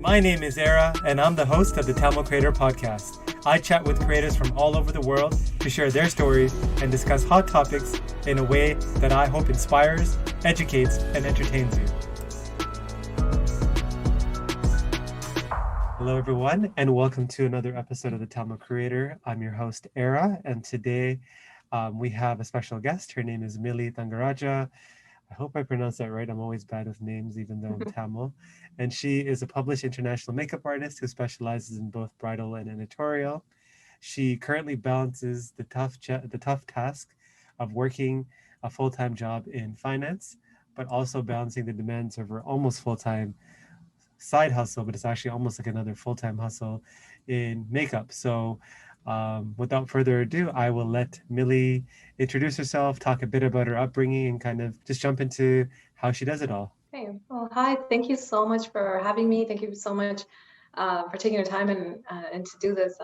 My name is Era, and I'm the host of the Tamil Creator Podcast. I chat with creators from all over the world to share their stories and discuss hot topics in a way that I hope inspires, educates, and entertains you. Hello, everyone, and welcome to another episode of the Tamil Creator. I'm your host, Era, and today we have a special guest. Her name is Milli Thangarajah. I hope I pronounced that right. I'm always bad with names, even though I'm Tamil. And she is a published international makeup artist who specializes in both bridal and editorial. She currently balances the tough task of working a full-time job in finance, but also balancing the demands of her almost full-time side hustle, but it's actually almost like another full-time hustle in makeup. So without further ado, I will let Milli introduce herself, talk a bit about her upbringing, and kind of just jump into how she does it all. Hey, well, hi. Thank you so much for having me. Thank you so much for taking your time and to do this.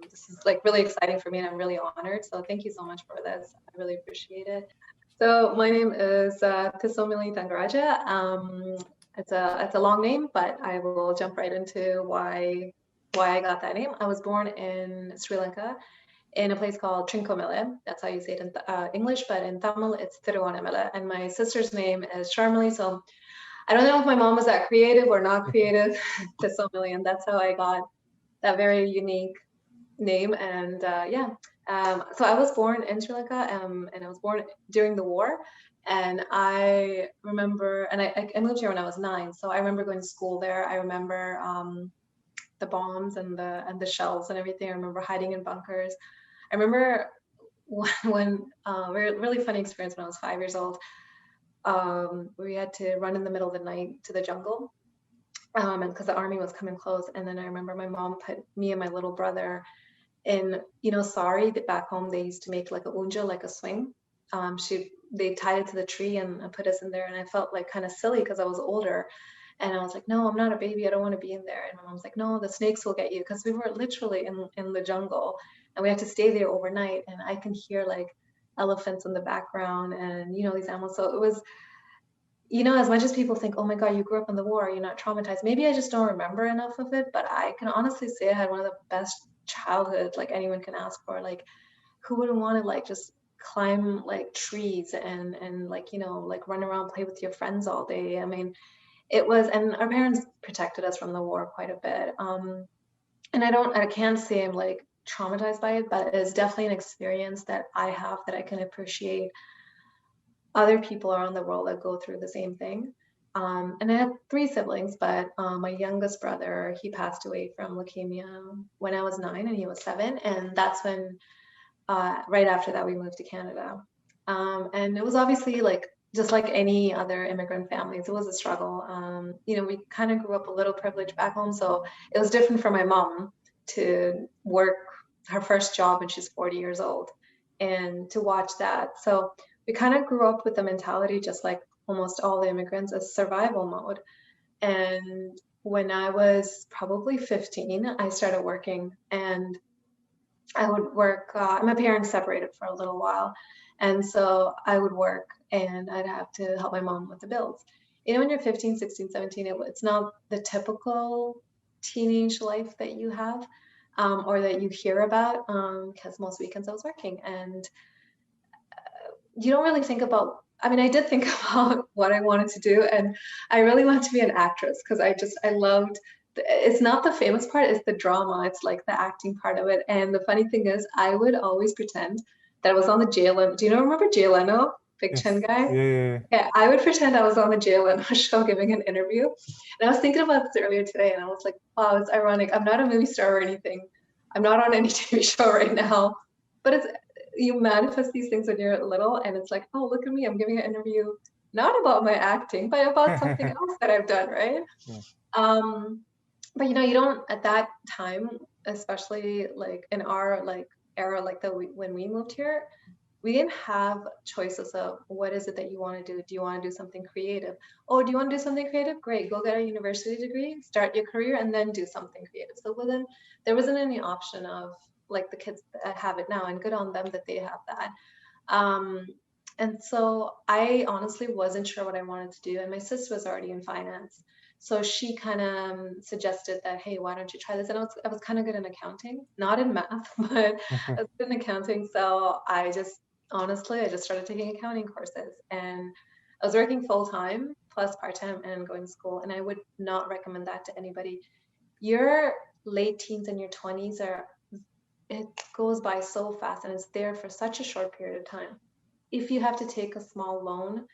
This is like really exciting for me, and I'm really honored. So thank you so much for this. I really appreciate it. So my name is Milli Thangarajah. It's a long name, but I will jump right into why I got that name. I was born in Sri Lanka in a place called Trincomalee. That's how you say it in English, but in Tamil, it's Thiruvannamalai. And my sister's name is Sharmali. So I don't know if my mom was that creative or not creative, Milli, and that's how I got that very unique name. And so I was born in Sri Lanka, and I was born during the war. And I remember, and I moved here when I was 9, so I remember going to school there. I remember the bombs and the shells and everything. I remember hiding in bunkers. I remember when really funny experience when I was 5 years old. We had to run in the middle of the night to the jungle, and because the army was coming close. And then I remember my mom put me and my little brother in, sari that back home they used to make like a unja, like a swing. They tied it to the tree and put us in there, and I felt like kind of silly because I was older. And I was like, no, I'm not a baby. I don't want to be in there. And my mom's like, no, the snakes will get you, because we were literally in the jungle, and we had to stay there overnight. And I can hear like elephants in the background and, these animals. So it was, as much as people think, oh my God, you grew up in the war, you're not traumatized. Maybe I just don't remember enough of it, but I can honestly say I had one of the best childhood like anyone can ask for. Like, who wouldn't want to like just climb like trees and like, like run around, play with your friends all day? I mean, it was, and our parents protected us from the war quite a bit. And I can't say I'm like traumatized by it, but it's definitely an experience that I have that I can appreciate other people around the world that go through the same thing. And I had 3 siblings, but my youngest brother, he passed away from leukemia when I was 9 and he was 7. And that's when, right after that, we moved to Canada. And it was obviously like, just like any other immigrant families, it was a struggle. We kind of grew up a little privileged back home. So it was different for my mom to work her first job when she's 40 years old and to watch that. So we kind of grew up with the mentality, just like almost all the immigrants, as survival mode. And when I was probably 15, I started working, and I would work, my parents separated for a little while. And so I would work and I'd have to help my mom with the bills. When you're 15, 16, 17, it's not the typical teenage life that you have or that you hear about, because most weekends I was working. And you don't really think about, I did think about what I wanted to do, and I really wanted to be an actress because I loved, it's not the famous part, it's the drama. It's like the acting part of it. And the funny thing is, I would always pretend that I was on the Jay Leno. Do you remember Jay Leno? Big Chin guy? Yeah, I would pretend I was on the Jay Leno show giving an interview. And I was thinking about this earlier today, and I was like, wow, it's ironic. I'm not a movie star or anything. I'm not on any TV show right now. But you manifest these things when you're little, and it's like, oh, look at me, I'm giving an interview not about my acting, but about something else that I've done, right? Yeah. But you don't, at that time, especially like in our like era, like when we moved here, we didn't have choices of what is it that you want to do. Do you want to do something creative? Oh, do you want to do something creative? Great, go get a university degree, start your career, and then do something creative. So there wasn't any option of like the kids that have it now, and good on them that they have that. And so I honestly wasn't sure what I wanted to do. And my sister was already in finance. So she kind of suggested that, hey, why don't you try this? And I was kind of good in accounting, not in math, but I was good in accounting. So honestly, I just started taking accounting courses, and I was working full time plus part time and going to school. And I would not recommend that to anybody. Your late teens and your 20s it goes by so fast, and it's there for such a short period of time. If you have to take a small loan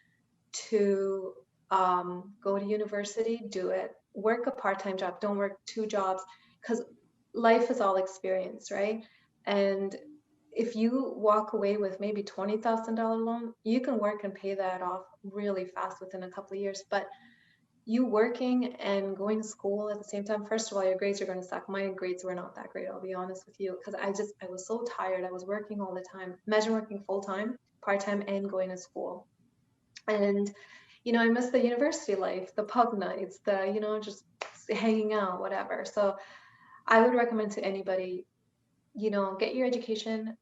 to go to university, do it. Work a part-time job. Don't work two jobs, because life is all experience, right? And if you walk away with maybe $20,000 loan, you can work and pay that off really fast within a couple of years. But you working and going to school at the same time, first of all, your grades are going to suck. My grades were not that great, I'll be honest with you, because I was so tired. I was working all the time. Imagine working full-time, part-time, and going to school. And I miss the university life, the pub nights, just hanging out, whatever. So I would recommend to anybody, get your education,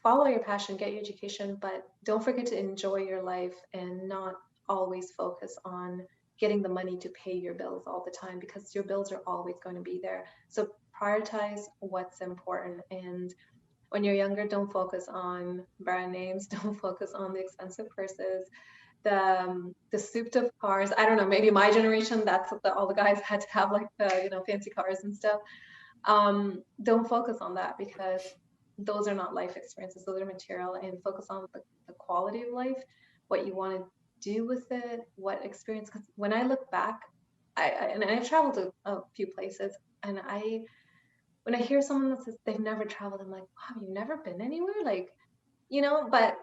follow your passion, get your education, but don't forget to enjoy your life and not always focus on getting the money to pay your bills all the time, because your bills are always going to be there. So prioritize what's important. And when you're younger, don't focus on brand names, don't focus on the expensive purses, the souped up cars. I don't know, maybe my generation, that's what all the guys had to have, like the fancy cars and stuff. Don't focus on that, because those are not life experiences, those are material. And focus on the quality of life, what you want to do with it, what experience. Because when I look back, I've traveled to a few places, and when I hear someone that says they've never traveled, I'm like, wow, you've never been anywhere, like, but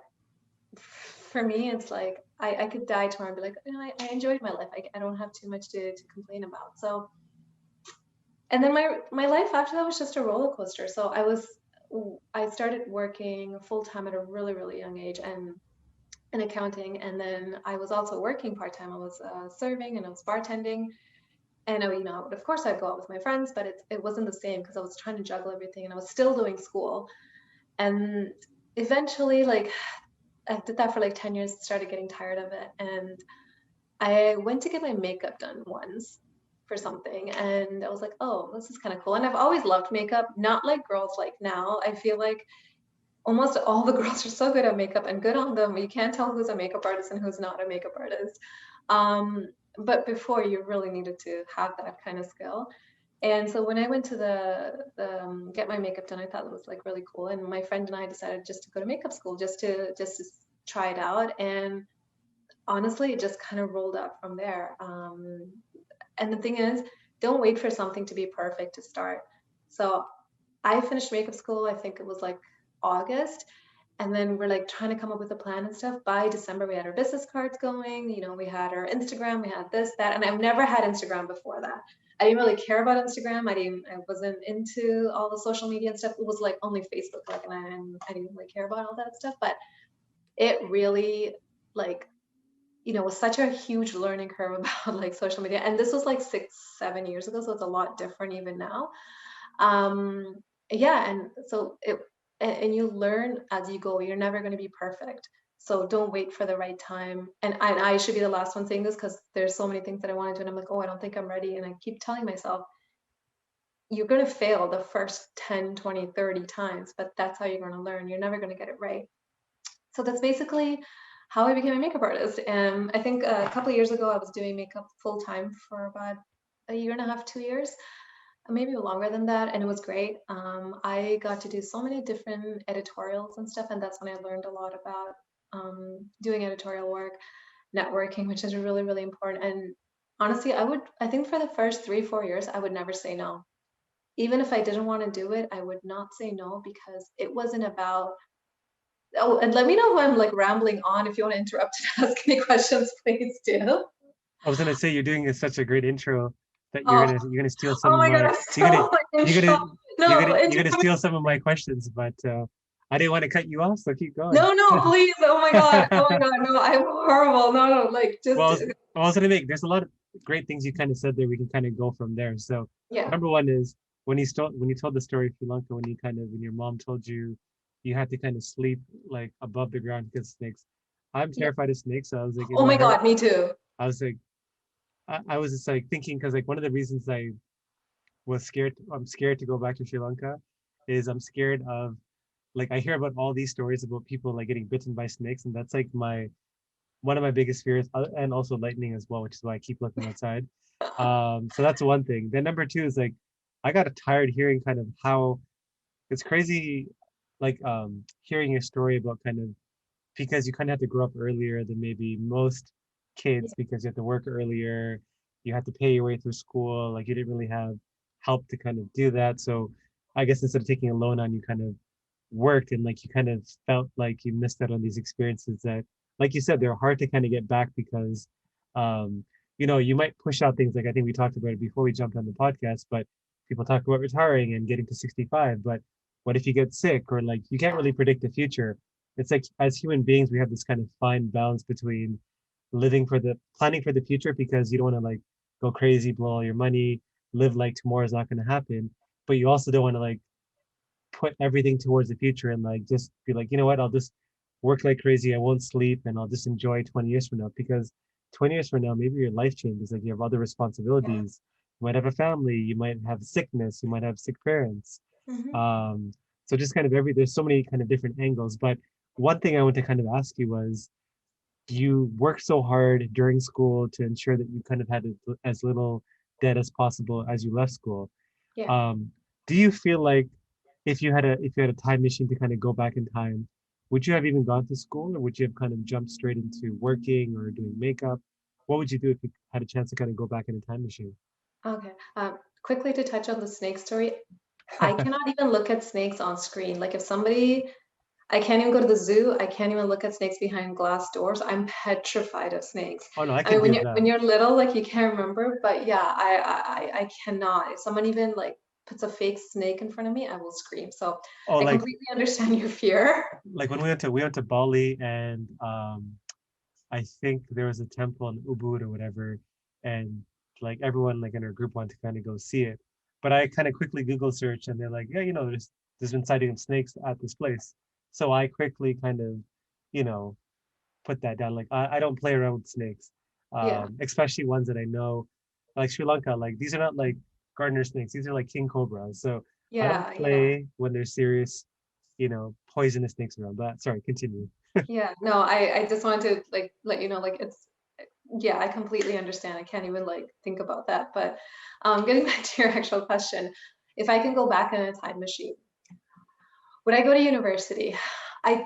for me, it's like I could die tomorrow and be like, I enjoyed my life. I don't have too much to complain about. So, and then my life after that was just a roller coaster. So I started working full time at a really, really young age, and in accounting. And then I was also working part time. I was serving, and I was bartending. And of course I'd go out with my friends, but it wasn't the same, because I was trying to juggle everything, and I was still doing school. And eventually, like, I did that for like 10 years, started getting tired of it. And I went to get my makeup done once for something, and I was like, oh, this is kind of cool. And I've always loved makeup, not like girls like now. I feel like almost all the girls are so good at makeup and good on them. You can't tell who's a makeup artist and who's not a makeup artist. But before, you really needed to have that kind of skill. And so when I went to the get my makeup done, I thought it was like really cool. And my friend and I decided just to go to makeup school, just to try it out. And honestly, it just kind of rolled up from there. And the thing is, don't wait for something to be perfect to start. So I finished makeup school, I think it was like August. And then we're like trying to come up with a plan and stuff. By December, we had our business cards going, we had our Instagram, we had this, that. And I've never had Instagram before that. I didn't really care about Instagram. I wasn't into all the social media and stuff. It was like only Facebook, like, and I didn't really care about all that stuff. But it really, like, was such a huge learning curve about like social media. And this was like 6-7 years ago, so it's a lot different even now. Yeah, and so and you learn as you go. You're never going to be perfect. So don't wait for the right time. And I should be the last one saying this, because there's so many things that I want to do, and I'm like, oh, I don't think I'm ready. And I keep telling myself, you're going to fail the first 10, 20, 30 times, but that's how you're going to learn. You're never going to get it right. So that's basically how I became a makeup artist. And I think a couple of years ago, I was doing makeup full time for about a year and a half, 2 years, maybe longer than that. And it was great. I got to do so many different editorials and stuff. And that's when I learned a lot about doing editorial work, networking, which is really, really important. And honestly, I think for the first 3-4 years, I would never say no. Even if I didn't want to do it, I would not say no, because it wasn't about, oh, and let me know if I'm like rambling on. If you want to interrupt and ask any questions, please do. I was gonna say you're doing such a great intro that Oh, you're gonna steal some oh of my God, my I'm so you're gonna no, you're gonna steal some of my questions, but I didn't want to cut you off, so keep going. no, please. Oh my God, no, I'm horrible. No, like just Well, I was gonna make, there's a lot of great things you kind of said there. We can kind of go from there. So yeah, number one is when you told the story of Sri Lanka, when your mom told you you had to kind of sleep like above the ground because snakes. I'm yeah. terrified of snakes, so I was like, it Oh my might hurt. God, me too. I was like, I was just like thinking because like one of the reasons I'm scared to go back to Sri Lanka is I'm scared of like I hear about all these stories about people like getting bitten by snakes, and that's like my one of my biggest fears, and also lightning as well, which is why I keep looking outside. So that's one thing. Then number two is like I got tired hearing kind of how it's crazy, like hearing a story about kind of because you kind of have to grow up earlier than maybe most Yeah. kids because you have to work earlier, you have to pay your way through school, like you didn't really have help to kind of do that. So I guess instead of taking a loan on, you kind of worked and like you kind of felt like you missed out on these experiences that, like you said, they're hard to kind of get back because, um, you might push out things like I think we talked about it before we jumped on the podcast, but people talk about retiring and getting to 65. But what if you get sick or like you can't really predict the future? It's like as human beings, we have this kind of fine balance between planning for the future because you don't want to like go crazy, blow all your money, live like tomorrow is not going to happen, but you also don't want to like put everything towards the future and like just be like, you know what, I'll just work like crazy, I won't sleep, and I'll just enjoy 20 years from now because 20 years from now, maybe your life changes. Like you have other Yeah. responsibilities. You might have a family, you might have sickness, you might have sick parents. Hmm. Um, so just kind of there's so many kind of different angles. But one thing I want to kind of ask you was you worked so hard during school to ensure that you kind of had as little debt as possible as you left school. Yeah. um, do you feel like if you had a time machine to kind of go back in time, would you have even gone to school, or would you have kind of jumped straight into working or doing makeup? What would you do if you had a chance to kind of go back in a time machine? Okay. Quickly to touch on the snake story, I cannot even look at snakes on screen. Like if somebody, I can't even go to the zoo. I can't even look at snakes behind glass doors. I'm petrified of snakes. Oh no, I I could mean, when do you're that. when you're little, like you can't remember. But yeah, I cannot. If someone even like puts a fake snake in front of me, I will scream. So Oh, I completely understand your fear. like when we went to Bali, and I think there was a temple in Ubud or whatever, and like everyone like in our group wanted to kind of go see it. But I kind of quickly Google search, and they're like, yeah, there's been sighting of snakes at this place. So I quickly kind of, you know, put that down. Like I don't play around with snakes, Yeah, especially ones that I know, like Sri Lanka. Like these are not like gardener snakes; these are like king cobras. So I don't yeah, yeah. play when there's serious, poisonous snakes around. But sorry, continue. Yeah, no, I just wanted to like let you know, like it's yeah, I completely understand. I can't even like think about that. But getting back to your actual question, if I can go back in a time machine, would I go to university? I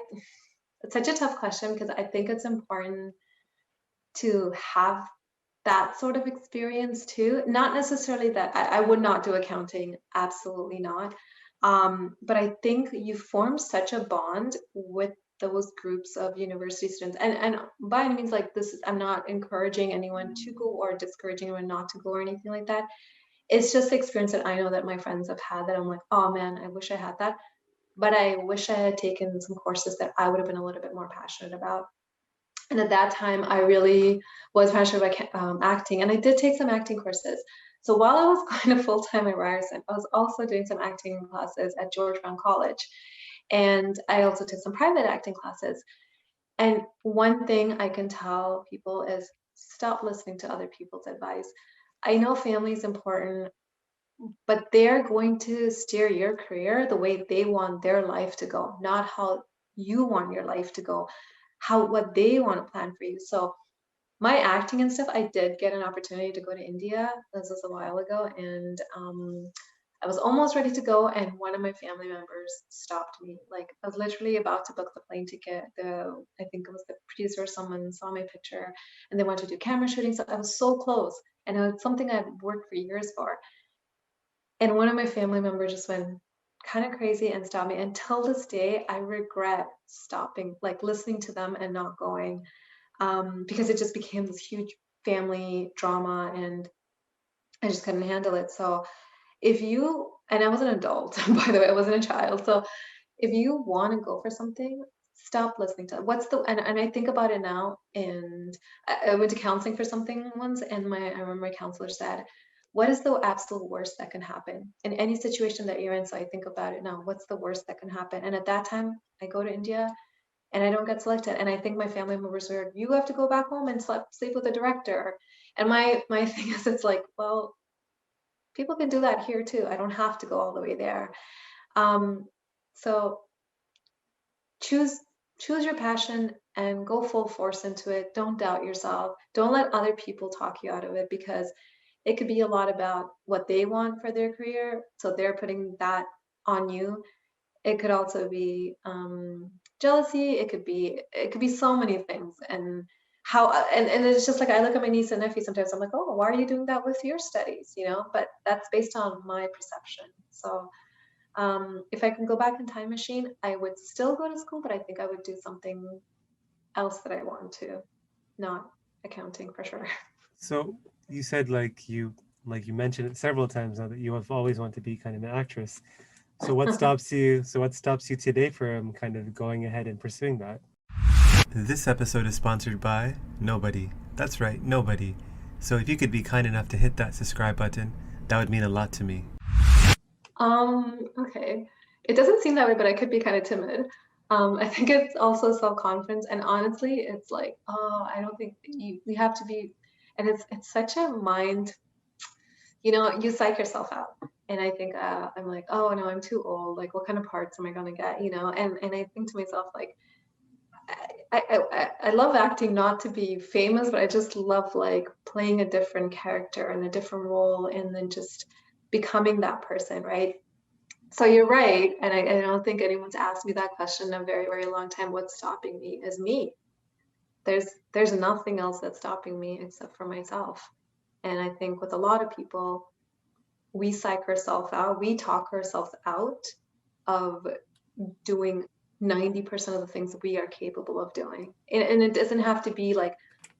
It's such a tough question because I think it's important to have that sort of experience too. Not necessarily that I would not do accounting, absolutely not. But I think you form such a bond with those groups of university students. And by any means, like this is, I'm not encouraging anyone to go or discouraging anyone not to go or anything like that. It's just the experience that I know that my friends have had that I'm like, oh man, I wish I had that. But I wish I had taken some courses that I would have been a little bit more passionate about. And at that time, I really was passionate about acting, and I did take some acting courses. So while I was going to full time at Ryerson, I was also doing some acting classes at George Brown College, and I also took some private acting classes. And one thing I can tell people is stop listening to other people's advice. I know family is important, but they're going to steer your career the way they want their life to go, not how you want your life to go, how what they want to plan for you. So my acting and stuff, I did get an opportunity to go to India. This was a while ago, and I was almost ready to go, and one of my family members stopped me. Like I was literally about to book the plane ticket. I think it was the producer or someone saw my picture, and they wanted to do camera shooting. So I was so close, and it was something I'd worked for years for. And one of my family members just went kind of crazy and stopped me. Until this day, I regret stopping, like listening to them and not going, because it just became this huge family drama and I just couldn't handle it. So if you, and I was an adult, by the way, I wasn't a child. So if you want to go for something, stop listening to what's the, and I think about it now. And I went to counseling for something once, and I remember my counselor said, what is the absolute worst that can happen in any situation that you're in? So I think about it now, what's the worst that can happen? And at that time, I go to India and I don't get selected. And I think my family members were, you have to go back home and sleep with the director. And my thing is, it's like, well, people can do that here too. I don't have to go all the way there. Um, so choose choose your passion and go full force into it. Don't doubt yourself. Don't let other people talk you out of it, because it could be a lot about what they want for their career. So they're putting that on you. It could also be jealousy. It could be so many things. And and it's just like, I look at my niece and nephew sometimes. I'm like, oh, why are you doing that with your studies? But that's based on my perception. So if I can go back in time machine, I would still go to school, but I think I would do something else that I want to, not accounting for sure. So you said like you mentioned it several times now that you have always wanted to be kind of an actress. So what stops you? So what stops you today from kind of going ahead and pursuing that? This episode is sponsored by nobody. That's right, nobody. So if you could be kind enough to hit that subscribe button, that would mean a lot to me. Okay. It doesn't seem that way, but I could be kind of timid. I think it's also self-confidence, and honestly, it's like, oh, I don't think you have to be, and it's such a mind, you psych yourself out. And I think I'm like, oh no, I'm too old. Like, what kind of parts am I gonna get? And I think to myself, like, I love acting, not to be famous, but I just love like playing a different character and a different role, and then just becoming that person, right? So you're right, and I don't think anyone's asked me that question in a very, very long time. What's stopping me is me. There's nothing else that's stopping me except for myself. And I think with a lot of people, we psych ourselves out, we talk ourselves out of doing 90% of the things that we are capable of doing. And it doesn't have to be like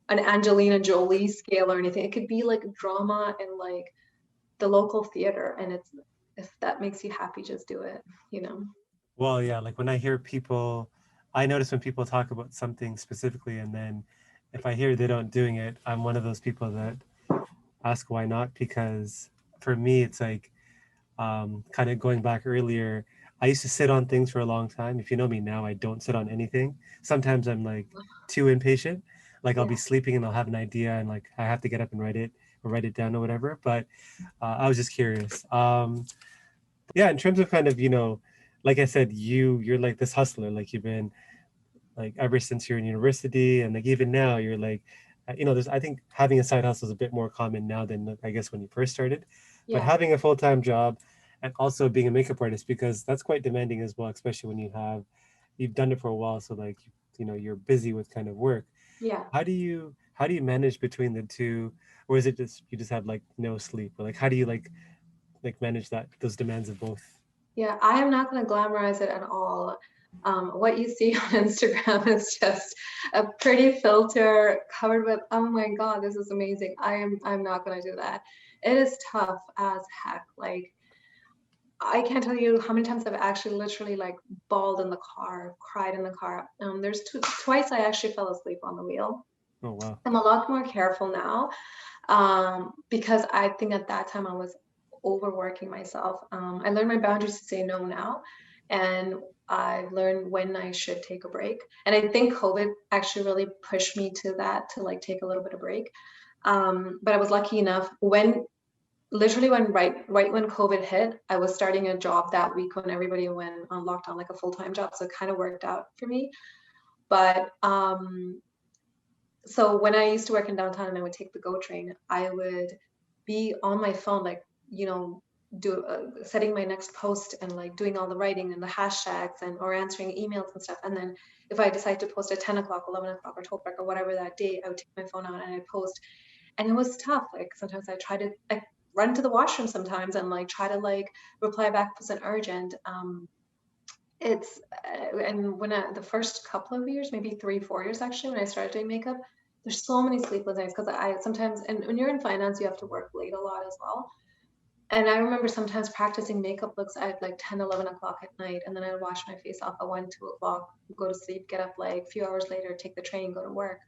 an Angelina Jolie scale or anything. It could be like drama and like the local theater. And if that makes you happy, just do it. Well, yeah, like when I hear people, I notice when people talk about something specifically, and then if I hear they don't doing it, I'm one of those people that ask why not, because for me, it's like kind of going back earlier, I used to sit on things for a long time. If you know me now, I don't sit on anything. Sometimes I'm like too impatient. Like I'll be Yeah. sleeping and I'll have an idea and like I have to get up and write it or write it down or whatever. But I was just curious. Yeah, in terms of kind of, like I said, you're like this hustler. Like you've been like ever since you're in university, and like even now you're like, there's I think having a side hustle is a bit more common now than I guess when you first started, but Yeah. having a full-time job and also being a makeup artist, because that's quite demanding as well, especially when you've done it for a while, so like you're busy with kind of work. Yeah. How do you manage between the two, or is it just you just have like no sleep, or like how do you like manage those demands of both? Yeah. I am not going to glamorize it at all. What you see on Instagram is just a pretty filter covered with, oh my God, this is amazing. I'm not going to do that. It is tough as heck. Like, I can't tell you how many times I've actually literally like bawled in the car, cried in the car. There's twice I actually fell asleep on the wheel. Oh wow. I'm a lot more careful now, because I think at that time I was overworking myself. I learned my boundaries to say no now, and I've learned when I should take a break. And I think COVID actually really pushed me to that, to like take a little bit of break. But I was lucky enough when literally when right when COVID hit, I was starting a job that week when everybody went on lockdown, like a full-time job. So it kind of worked out for me. But so when I used to work in downtown and I would take the GO train, I would be on my phone, like, do setting my next post and like doing all the writing and the hashtags and or answering emails and stuff. And then if I decide to post at 10 o'clock, 11 o'clock, or 12 o'clock, or whatever that day, I would take my phone out and I'd post. And it was tough. Like sometimes I run to the washroom sometimes and like try to like reply back if it's an urgent. It's and the first couple of years, maybe 3, 4 years actually, when I started doing makeup, there's so many sleepless nights because I sometimes, and when you're in finance, you have to work late a lot as well. And I remember sometimes practicing makeup looks at like 10, 11 o'clock at night, and then I'd wash my face off at 1, 2 o'clock, go to sleep, get up like a few hours later, take the train, go to work.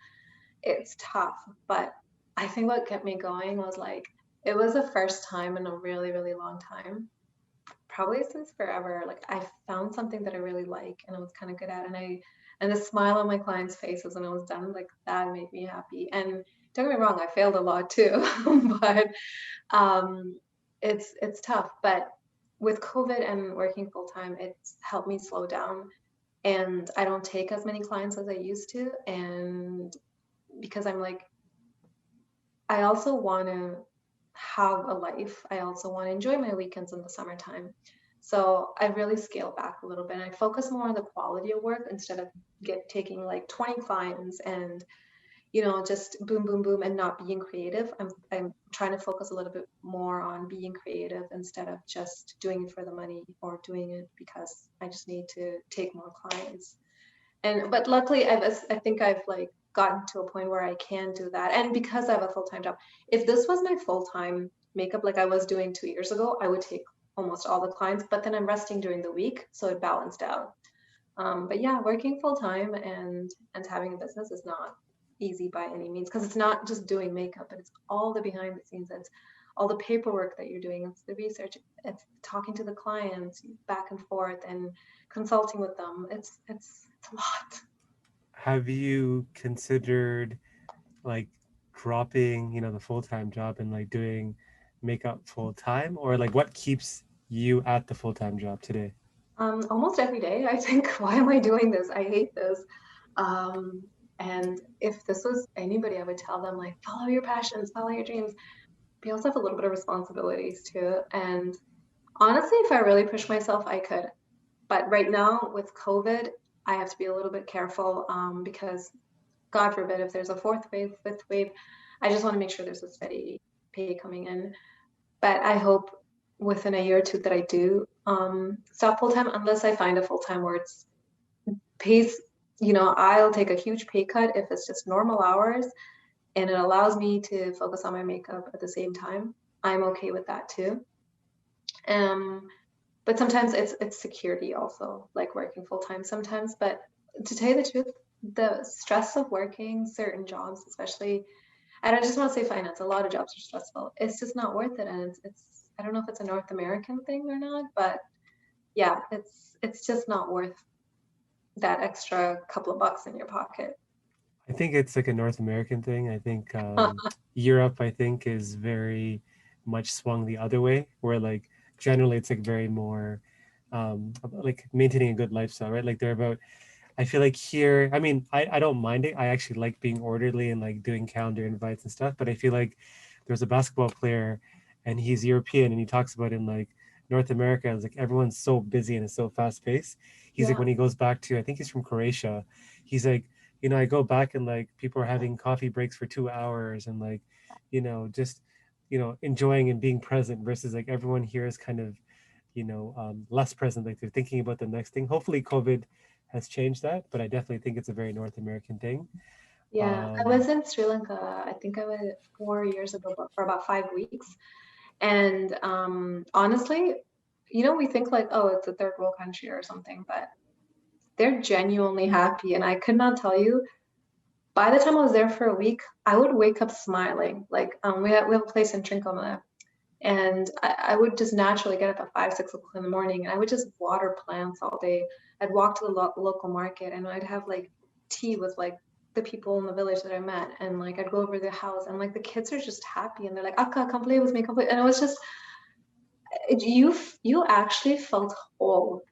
It's tough, but I think what kept me going was like, it was the first time in a really, really long time, probably since forever, like I found something that I really like and I was kind of good at, and the smile on my clients' faces when I was done, like that made me happy. And don't get me wrong, I failed a lot too, but um, it's tough. But with COVID and working full time, it's helped me slow down, and I don't take as many clients as I used to. And because I'm like, I also want to have a life. I also want to enjoy my weekends in the summertime. So I really scale back a little bit. I focus more on the quality of work instead of taking like 20 clients and just boom, boom, boom, and not being creative. I'm trying to focus a little bit more on being creative instead of just doing it for the money or doing it because I just need to take more clients. But luckily, I think I've like gotten to a point where I can do that. And because I have a full-time job, if this was my full-time makeup like I was doing 2 years ago, I would take almost all the clients. But then I'm resting during the week, so it balanced out. But yeah, working full-time and having a business is not easy by any means because it's not just doing makeup, but it's all the behind the scenes. It's all the paperwork that you're doing. It's the research. It's talking to the clients back and forth and consulting with them. It's a lot. Have you considered like dropping, the full-time job and like doing makeup full-time, or like what keeps you at the full-time job today? Almost every day, I think, why am I doing this? I hate this. Um, and if this was anybody, I would tell them like, follow your passions, follow your dreams. But you also have a little bit of responsibilities too. And honestly, if I really push myself, I could. But right now with COVID, I have to be a little bit careful because God forbid if there's a fourth wave, fifth wave, I just want to make sure there's a steady pay coming in. But I hope within a year or two that I do stop full time unless I find a full time where it's pays, I'll take a huge pay cut if it's just normal hours and it allows me to focus on my makeup at the same time. I'm okay with that too. Um, but sometimes it's security also, like working full time sometimes. But to tell you the truth, the stress of working certain jobs, especially, I don't just want to say finance, a lot of jobs are stressful. It's just not worth it. And it's I don't know if it's a North American thing or not, but yeah, it's just not worth that extra couple of bucks in your pocket. I think it's like a North American thing. I think Europe, I think, is very much swung the other way, where like generally it's like very more like maintaining a good lifestyle, right? Like they're about, I feel like here, I mean, I don't mind it. I actually like being orderly and like doing calendar invites and stuff, but I feel like there's a basketball player and he's European and he talks about in like North America, it's like everyone's so busy and it's so fast paced. He's like, Yeah, when he goes back to, I think he's from Croatia, he's like, I go back and like people are having coffee breaks for 2 hours and like, just, enjoying and being present versus like everyone here is kind of, less present. Like they're thinking about the next thing. Hopefully COVID has changed that, but I definitely think it's a very North American thing. yeah. I Um, was in Sri Lanka, I think I was 4 years ago for about 5 weeks. And honestly, we think like, oh, it's a third world country or something, but they're genuinely happy. And I could not tell you, by the time I was there for a week, I would wake up smiling. Like we have a place in Trincoma, and I would just naturally get up at 5, 6 o'clock in the morning, and I would just water plants all day. I'd walk to the local market, and I'd have like tea with like the people in the village that I met, and like I'd go over their house, and like the kids are just happy, and they're like, "Akka, come play with me, come play," and it was just you actually felt whole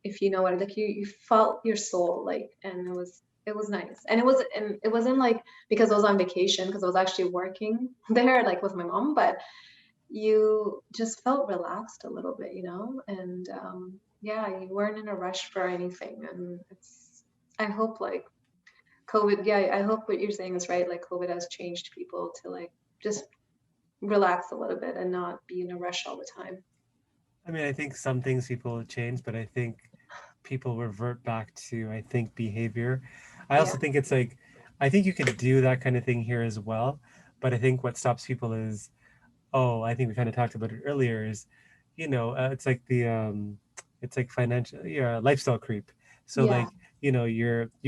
if you know what like you felt your soul like, and it was nice, and it wasn't like because I was on vacation because I was actually working there like with my mom, but you just felt relaxed a little bit, and yeah, you weren't in a rush for anything, and I hope like COVID, yeah, I hope what you're saying is right, like COVID has changed people to like just relax a little bit and not be in a rush all the time. I mean, I think some things people change, but I think people revert back to, I think, behavior. I Yeah, also think it's like, I think you can do that kind of thing here as well. But I think what stops people is, oh, I think we kind of talked about it earlier, is, it's like it's like financial, yeah, lifestyle creep. So yeah, like, you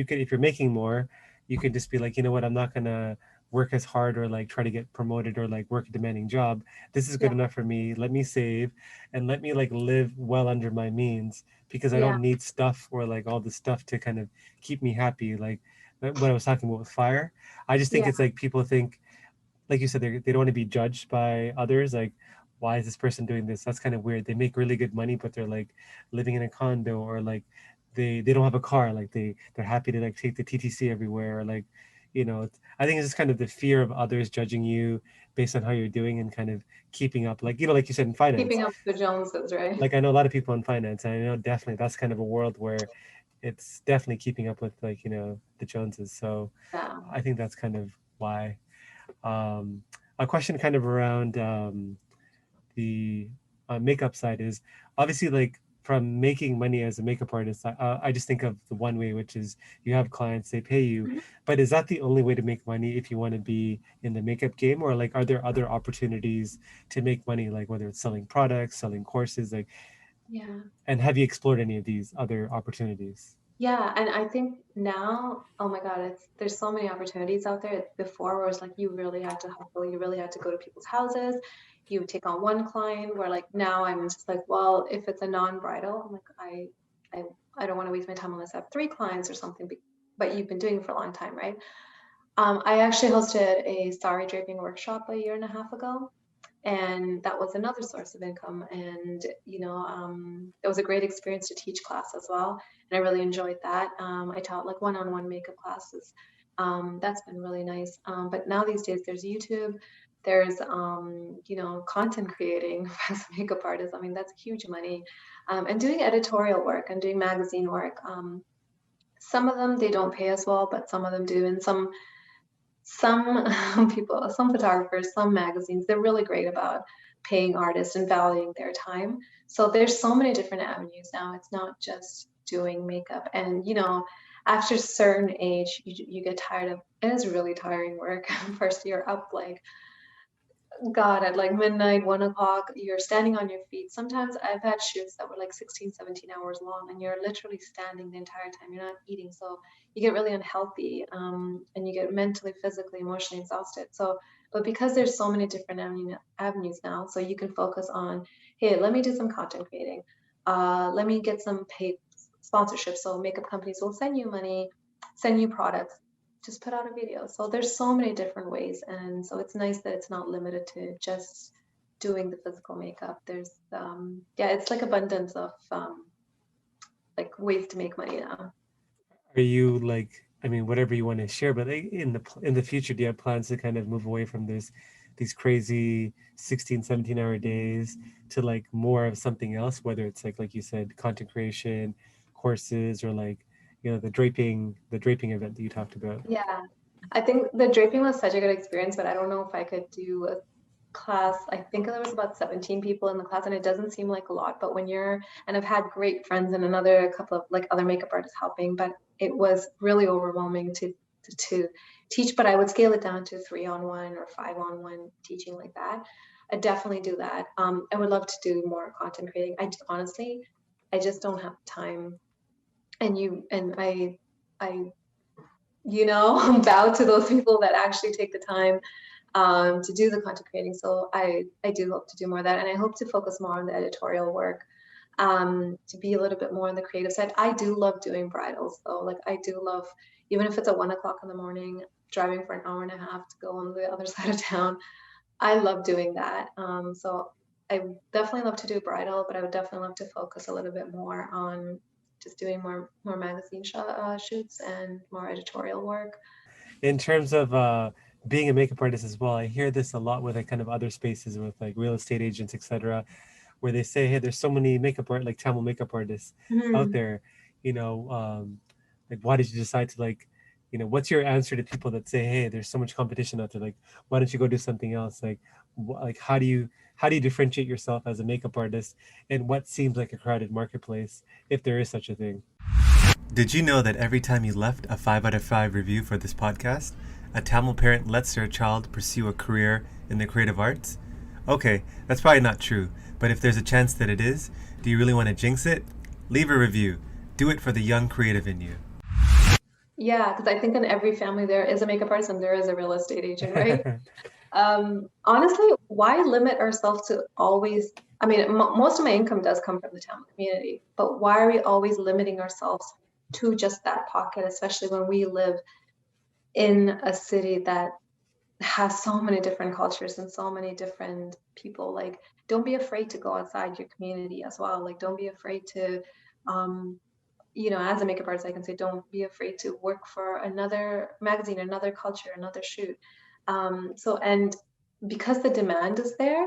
can, if you're making more, you can just be like, you know what, I'm not gonna work as hard or like try to get promoted or like work a demanding job. This is good yeah, enough for me. Let me save and let me like live well under my means because I yeah, don't need stuff or like all the stuff to kind of keep me happy. Like what I was talking about with fire. I just think yeah, it's like people think like you said, they don't want to be judged by others. Like, why is this person doing this? That's kind of weird. They make really good money, but they're like living in a condo, or like they don't have a car. Like they're happy to like take the TTC everywhere. Or like, I think it's just kind of the fear of others judging you based on how you're doing and kind of keeping up. Like, like you said, in finance. Keeping up with the Joneses, right? Like I know a lot of people in finance, and I know definitely that's kind of a world where it's definitely keeping up with like, the Joneses. So Yeah. I think that's kind of why. A question kind of around the makeup side is obviously like from making money as a makeup artist, I just think of the one way, which is you have clients, they pay you. But is that the only way to make money if you want to be in the makeup game? Or like, are there other opportunities to make money, like whether it's selling products, selling courses, like, Yeah. and have you explored any of these other opportunities? Yeah, and I think now, oh my God, there's so many opportunities out there. Before, where it's like you really had to hustle, you really had to go to people's houses, you would take on one client. Where like now I'm just like, well, if it's a non-bridal, I'm like I I don't want to waste my time unless I have three clients or something. But you've been doing it for a long time, right? I actually hosted a sari draping workshop a year and a half ago, and that was another source of income. And it was a great experience to teach class as well, and I really enjoyed that. I taught like one-on-one makeup classes. That's been really nice. But now these days there's YouTube, there's content creating as a makeup artist. I mean, that's huge money. And doing editorial work and doing magazine work. Some of them they don't pay as well, but some of them do. And some people, some photographers, some magazines, they're really great about paying artists and valuing their time. So there's so many different avenues now. It's not just doing makeup. And after a certain age, you get tired of, it is really tiring work. First you're up like, God, at like midnight, 1 o'clock, you're standing on your feet. Sometimes I've had shoots that were like 16, 17 hours long, and you're literally standing the entire time. You're not eating. So you get really unhealthy, and you get mentally, physically, emotionally exhausted. So, but because there's so many different avenues now, so you can focus on, hey, let me do some content creating. Let me get some paid sponsorships. So makeup companies will send you money, send you products, just put out a video. So there's so many different ways, and so it's nice that it's not limited to just doing the physical makeup. There's it's like abundance of like ways to make money now. Are you like, I mean, whatever you want to share, but like in the future, do you have plans to kind of move away from these crazy 16, 17-hour days to like more of something else, whether it's like you said, content creation, courses, or like, the draping event that you talked about? Yeah, I think the draping was such a good experience, but I don't know if I could do a class. I think there was about 17 people in the class, and it doesn't seem like a lot, but and I've had great friends and a couple of like other makeup artists helping, but it was really overwhelming to teach. But I would scale it down to 3-on-1 or 5-on-1 teaching like that. I definitely do that. I would love to do more content creating. I just don't have time. And I bow to those people that actually take the time to do the content creating. So I do hope to do more of that. And I hope to focus more on the editorial work, to be a little bit more on the creative side. I do love doing bridals though. Like I do love, even if it's at 1 o'clock in the morning, driving for an hour and a half to go on the other side of town. I love doing that. So I definitely love to do bridal, but I would definitely love to focus a little bit more on just doing more magazine shoots and more editorial work. In terms of being a makeup artist as well, I hear this a lot with like kind of other spaces with like real estate agents, etc., where they say, hey, there's so many like Tamil makeup artists out Mhm. there, like why did you decide to like, what's your answer to people that say, hey, there's so much competition out there, like why don't you go do something else? Like like how do you differentiate yourself as a makeup artist in what seems like a crowded marketplace, if there is such a thing? Did you know that every time you left a 5 out of 5 review for this podcast, a Tamil parent lets their child pursue a career in the creative arts? Okay, that's probably not true, but if there's a chance that it is, do you really want to jinx it? Leave a review. Do it for the young creative in you. Yeah, because I think in every family there is a makeup artist and there is a real estate agent, right? Honestly, why limit ourselves to always? I mean, most of my income does come from the Tamil community, but why are we always limiting ourselves to just that pocket, especially when we live in a city that has so many different cultures and so many different people. Like, don't be afraid to go outside your community as well. Like, don't be afraid to, um, as a makeup artist, I can say, don't be afraid to work for another magazine, another culture, another shoot. And because the demand is there,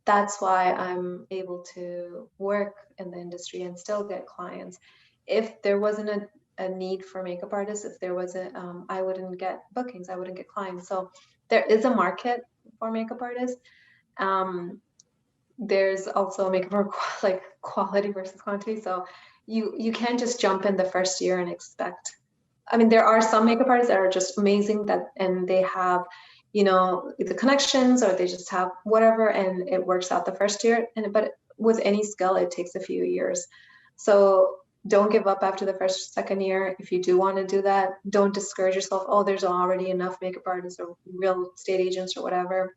that's why I'm able to work in the industry and still get clients. If there wasn't a need for makeup artists, if there wasn't, I wouldn't get bookings, I wouldn't get clients. So there is a market for makeup artists. Um, there's also makeup for like quality versus quantity. So you can't just jump in the first year and expect. I mean, there are some makeup artists that are just amazing and they have, the connections, or they just have whatever, and it works out the first year. But with any skill, it takes a few years. So don't give up after the first, second year. If you do want to do that, don't discourage yourself. Oh, there's already enough makeup artists or real estate agents or whatever.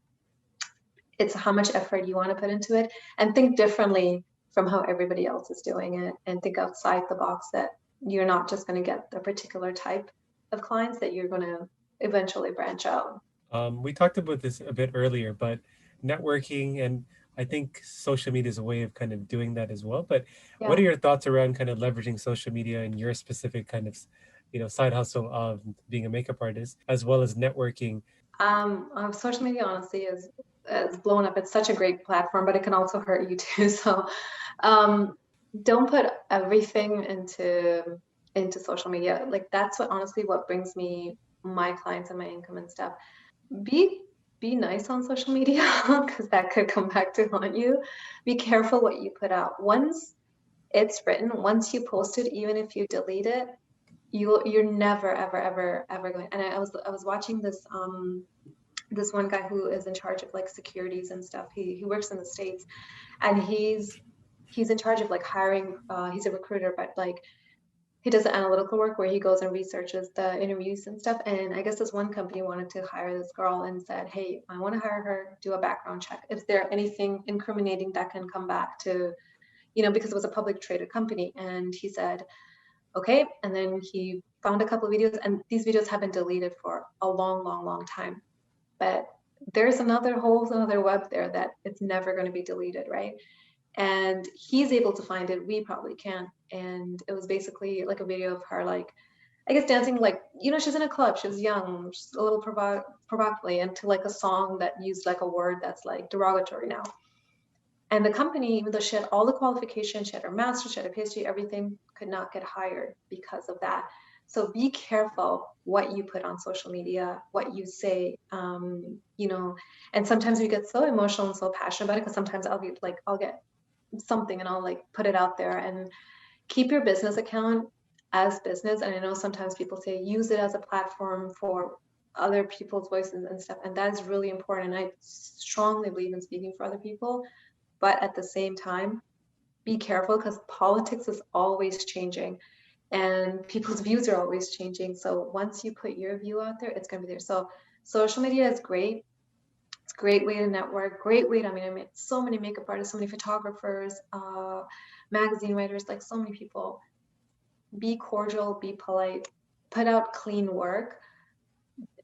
It's how much effort you want to put into it, and think differently from how everybody else is doing it, and think outside the box, that you're not just going to get the particular type of clients, that you're going to eventually branch out. We talked about this a bit earlier, but networking, and I think social media is a way of kind of doing that as well. But what are Yeah. your thoughts around kind of leveraging social media in your specific kind of, side hustle of being a makeup artist, as well as networking? Social media honestly is blown up. It's such a great platform, but it can also hurt you too. So um, don't put everything into social media. Like, that's what brings me my clients and my income and stuff. Be be nice on social media, because that could come back to haunt you. Be careful what you put out. Once it's written, once you post it, even if you delete it, you're never ever ever ever going. And I was watching this one guy who is in charge of like securities and stuff. He works in the States, and he's in charge of like hiring. He's a recruiter, but like he does the analytical work where he goes and researches the interviews and stuff. And I guess this one company wanted to hire this girl and said, hey, I want to hire her, do a background check. Is there anything incriminating that can come back to, because it was a public traded company? And he said, okay. And then he found a couple of videos, and these videos have been deleted for a long, long, long time. But there's another web there that it's never going to be deleted, right? And he's able to find it, we probably can't. And it was basically like a video of her, like, I guess dancing, like, she's in a club, she was young, she's a little provocatively into like a song that used like a word that's like derogatory now. And the company, even though she had all the qualifications, she had her master's, she had a PhD, everything, could not get hired because of that. So be careful what you put on social media, what you say, and sometimes we get so emotional and so passionate about it, because sometimes I'll get something and I'll like put it out there. And keep your business account as business. And I know sometimes people say use it as a platform for other people's voices and stuff, and that is really important. And I strongly believe in speaking for other people, but at the same time, be careful, because politics is always changing and people's views are always changing. So once you put your view out there, it's going to be there. So social media is great. It's a great way to network, great way to, I mean, so many makeup artists, so many photographers, magazine writers, like so many people. Be cordial, be polite, put out clean work.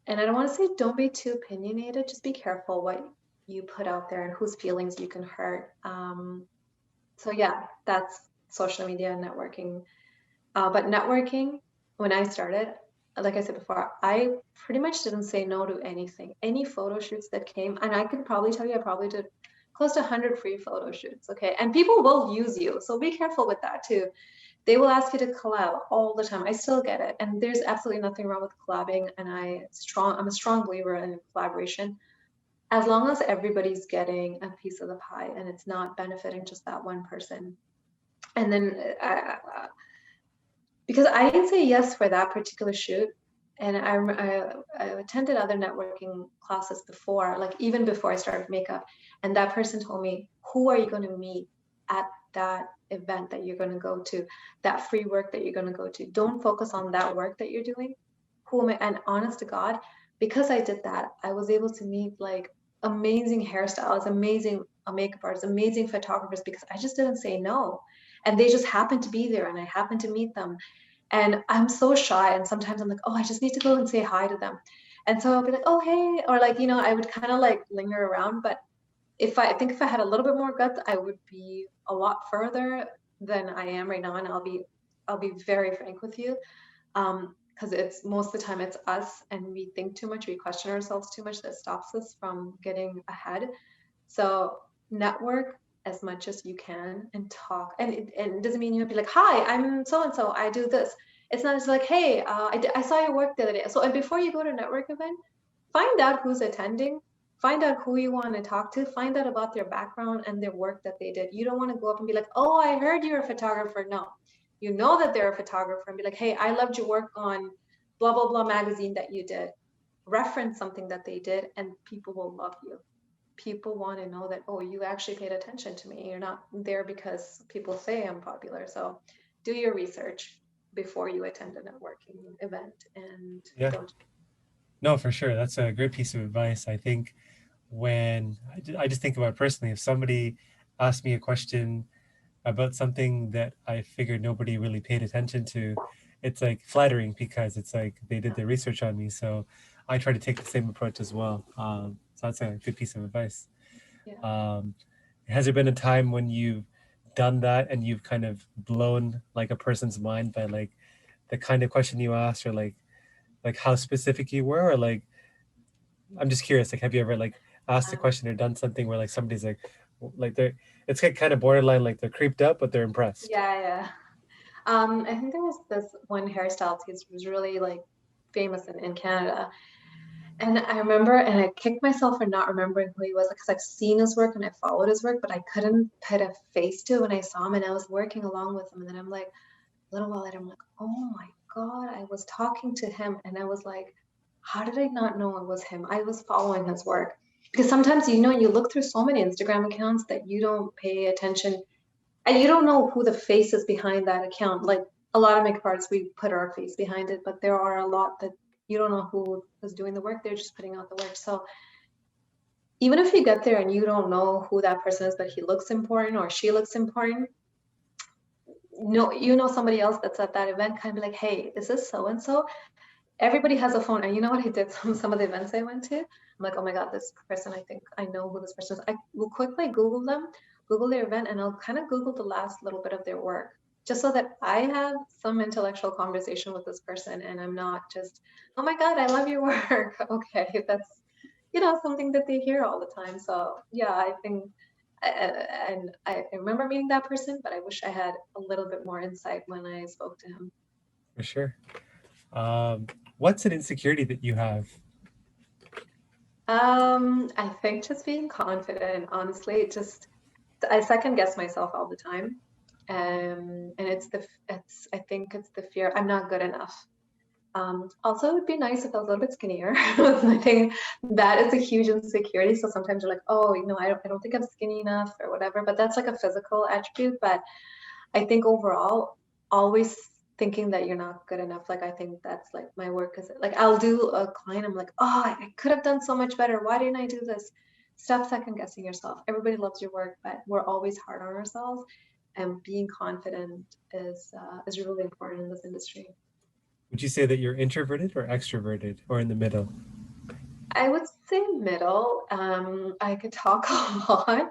And I don't want to say don't be too opinionated, just be careful what you put out there and whose feelings you can hurt. So yeah, that's social media and networking. But networking, when I started, like I said before, I pretty much didn't say no to anything. Any photo shoots that came, and I could probably tell you, I probably did close to 100 free photo shoots. Okay. And people will use you. So be careful with that too. They will ask you to collab all the time. I still get it. And there's absolutely nothing wrong with collabing. And I'm a strong believer in collaboration, as long as everybody's getting a piece of the pie and it's not benefiting just that one person. And then because I didn't say yes for that particular shoot. And I attended other networking classes before, like even before I started makeup. And that person told me, who are you going to meet at that event that you're going to go to, that free work that you're going to go to? Don't focus on that work that you're doing. Who am I? And honest to God, because I did that, I was able to meet like amazing hairstylists, amazing makeup artists, amazing photographers, because I just didn't say no. And they just happened to be there and I happened to meet them. And I'm so shy. And sometimes I'm like, oh, I just need to go and say hi to them. And so I'll be like, oh, hey, or like, you know, I would kind of like linger around. But if I think if I had a little bit more guts, I would be a lot further than I am right now. And I'll be very frank with you. Because it's most of the time it's us and we think too much, we question ourselves too much that stops us from getting ahead. So network as much as you can and talk. And it doesn't mean you have to be like, hi, I'm so and so, I do this. It's not just like, hey, I saw your work the other day. So and before you go to a network event, find out who's attending, find out who you want to talk to, find out about their background and their work that they did. You don't want to go up and be like, oh, I heard you're a photographer. No, you know that they're a photographer and be like, hey, I loved your work on blah, blah, blah magazine that you did. Reference something that they did and people will love you. People want to know that, oh, you actually paid attention to me. You're not there because people say I'm popular. So do your research before you attend a networking event and Yeah. don't. No, for sure. That's a great piece of advice. I think I just think about it personally, if somebody asked me a question about something that I figured nobody really paid attention to, it's like flattering because it's like they did their research on me. So I try to take the same approach as well. So that's a good piece of advice. Yeah. Has there been a time when you've done that and you've kind of blown like a person's mind by like the kind of question you asked, or like how specific you were, or like I'm just curious, like have you ever like asked a question or done something where like somebody's like they're it's like kind of borderline, like they're creeped up but they're impressed? Yeah, yeah. I think there was this one hairstylist who was really like famous in Canada. And I remember, and I kicked myself for not remembering who he was because I've seen his work and I followed his work, but I couldn't put a face to it when I saw him and I was working along with him. And then I'm like, a little while later, I'm like, oh my God, I was talking to him and I was like, how did I not know it was him? I was following his work. Because sometimes, you know, you look through so many Instagram accounts that you don't pay attention and you don't know who the face is behind that account. Like a lot of makeup artists, we put our face behind it, but there are a lot that you don't know who is doing the work. They're just putting out the work. So even if you get there and you don't know who that person is, but he looks important or she looks important, no, you know somebody else that's at that event kind of be like, hey, is this so and so? Everybody has a phone. And you know what I did some of the events I went to? I'm like, oh my God, this person, I think I know who this person is. I will quickly Google them, Google their event, and I'll kind of Google the last little bit of their work just so that I have some intellectual conversation with this person and I'm not just, oh my God, I love your work. Okay, that's, you know, something that they hear all the time. So yeah, I think, and I remember meeting that person, but I wish I had a little bit more insight when I spoke to him. For sure. What's an insecurity that you have? I think just being confident, honestly, just I second guess myself all the time. And it's I think it's the fear I'm not good enough. Also, it would be nice if I was a little bit skinnier. I think that is a huge insecurity. So sometimes you're like, oh, you know, I don't think I'm skinny enough or whatever. But that's like a physical attribute. But I think overall, always thinking that you're not good enough. Like I think that's like my work is like I'll do a client, I'm like, oh, I could have done so much better. Why didn't I do this? Stop second guessing yourself. Everybody loves your work, but we're always hard on ourselves. And being confident is really important in this industry. Would you say that you're introverted or extroverted or in the middle? I would say middle. I could talk a lot,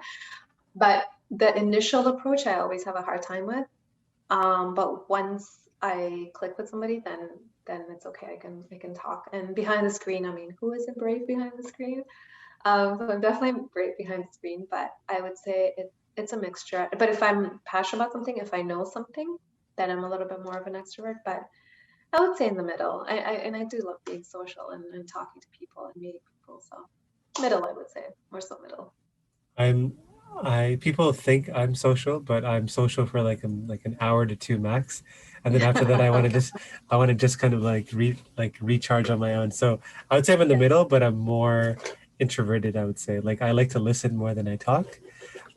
but the initial approach I always have a hard time with. But once I click with somebody, then it's okay. I can talk. And behind the screen, I mean, who isn't brave behind the screen? So I'm definitely brave behind the screen, but I would say it's a mixture. But if I'm passionate about something, if I know something, then I'm a little bit more of an extrovert. But I would say in the middle. And I do love being social and talking to people and meeting people. So middle, I would say, more so middle. I'm I People think I'm social, but I'm social for like an hour to two max, and then after that I want to just kind of like recharge on my own. So I would say I'm in the Yeah. middle, but I'm more introverted. I would say like I like to listen more than I talk,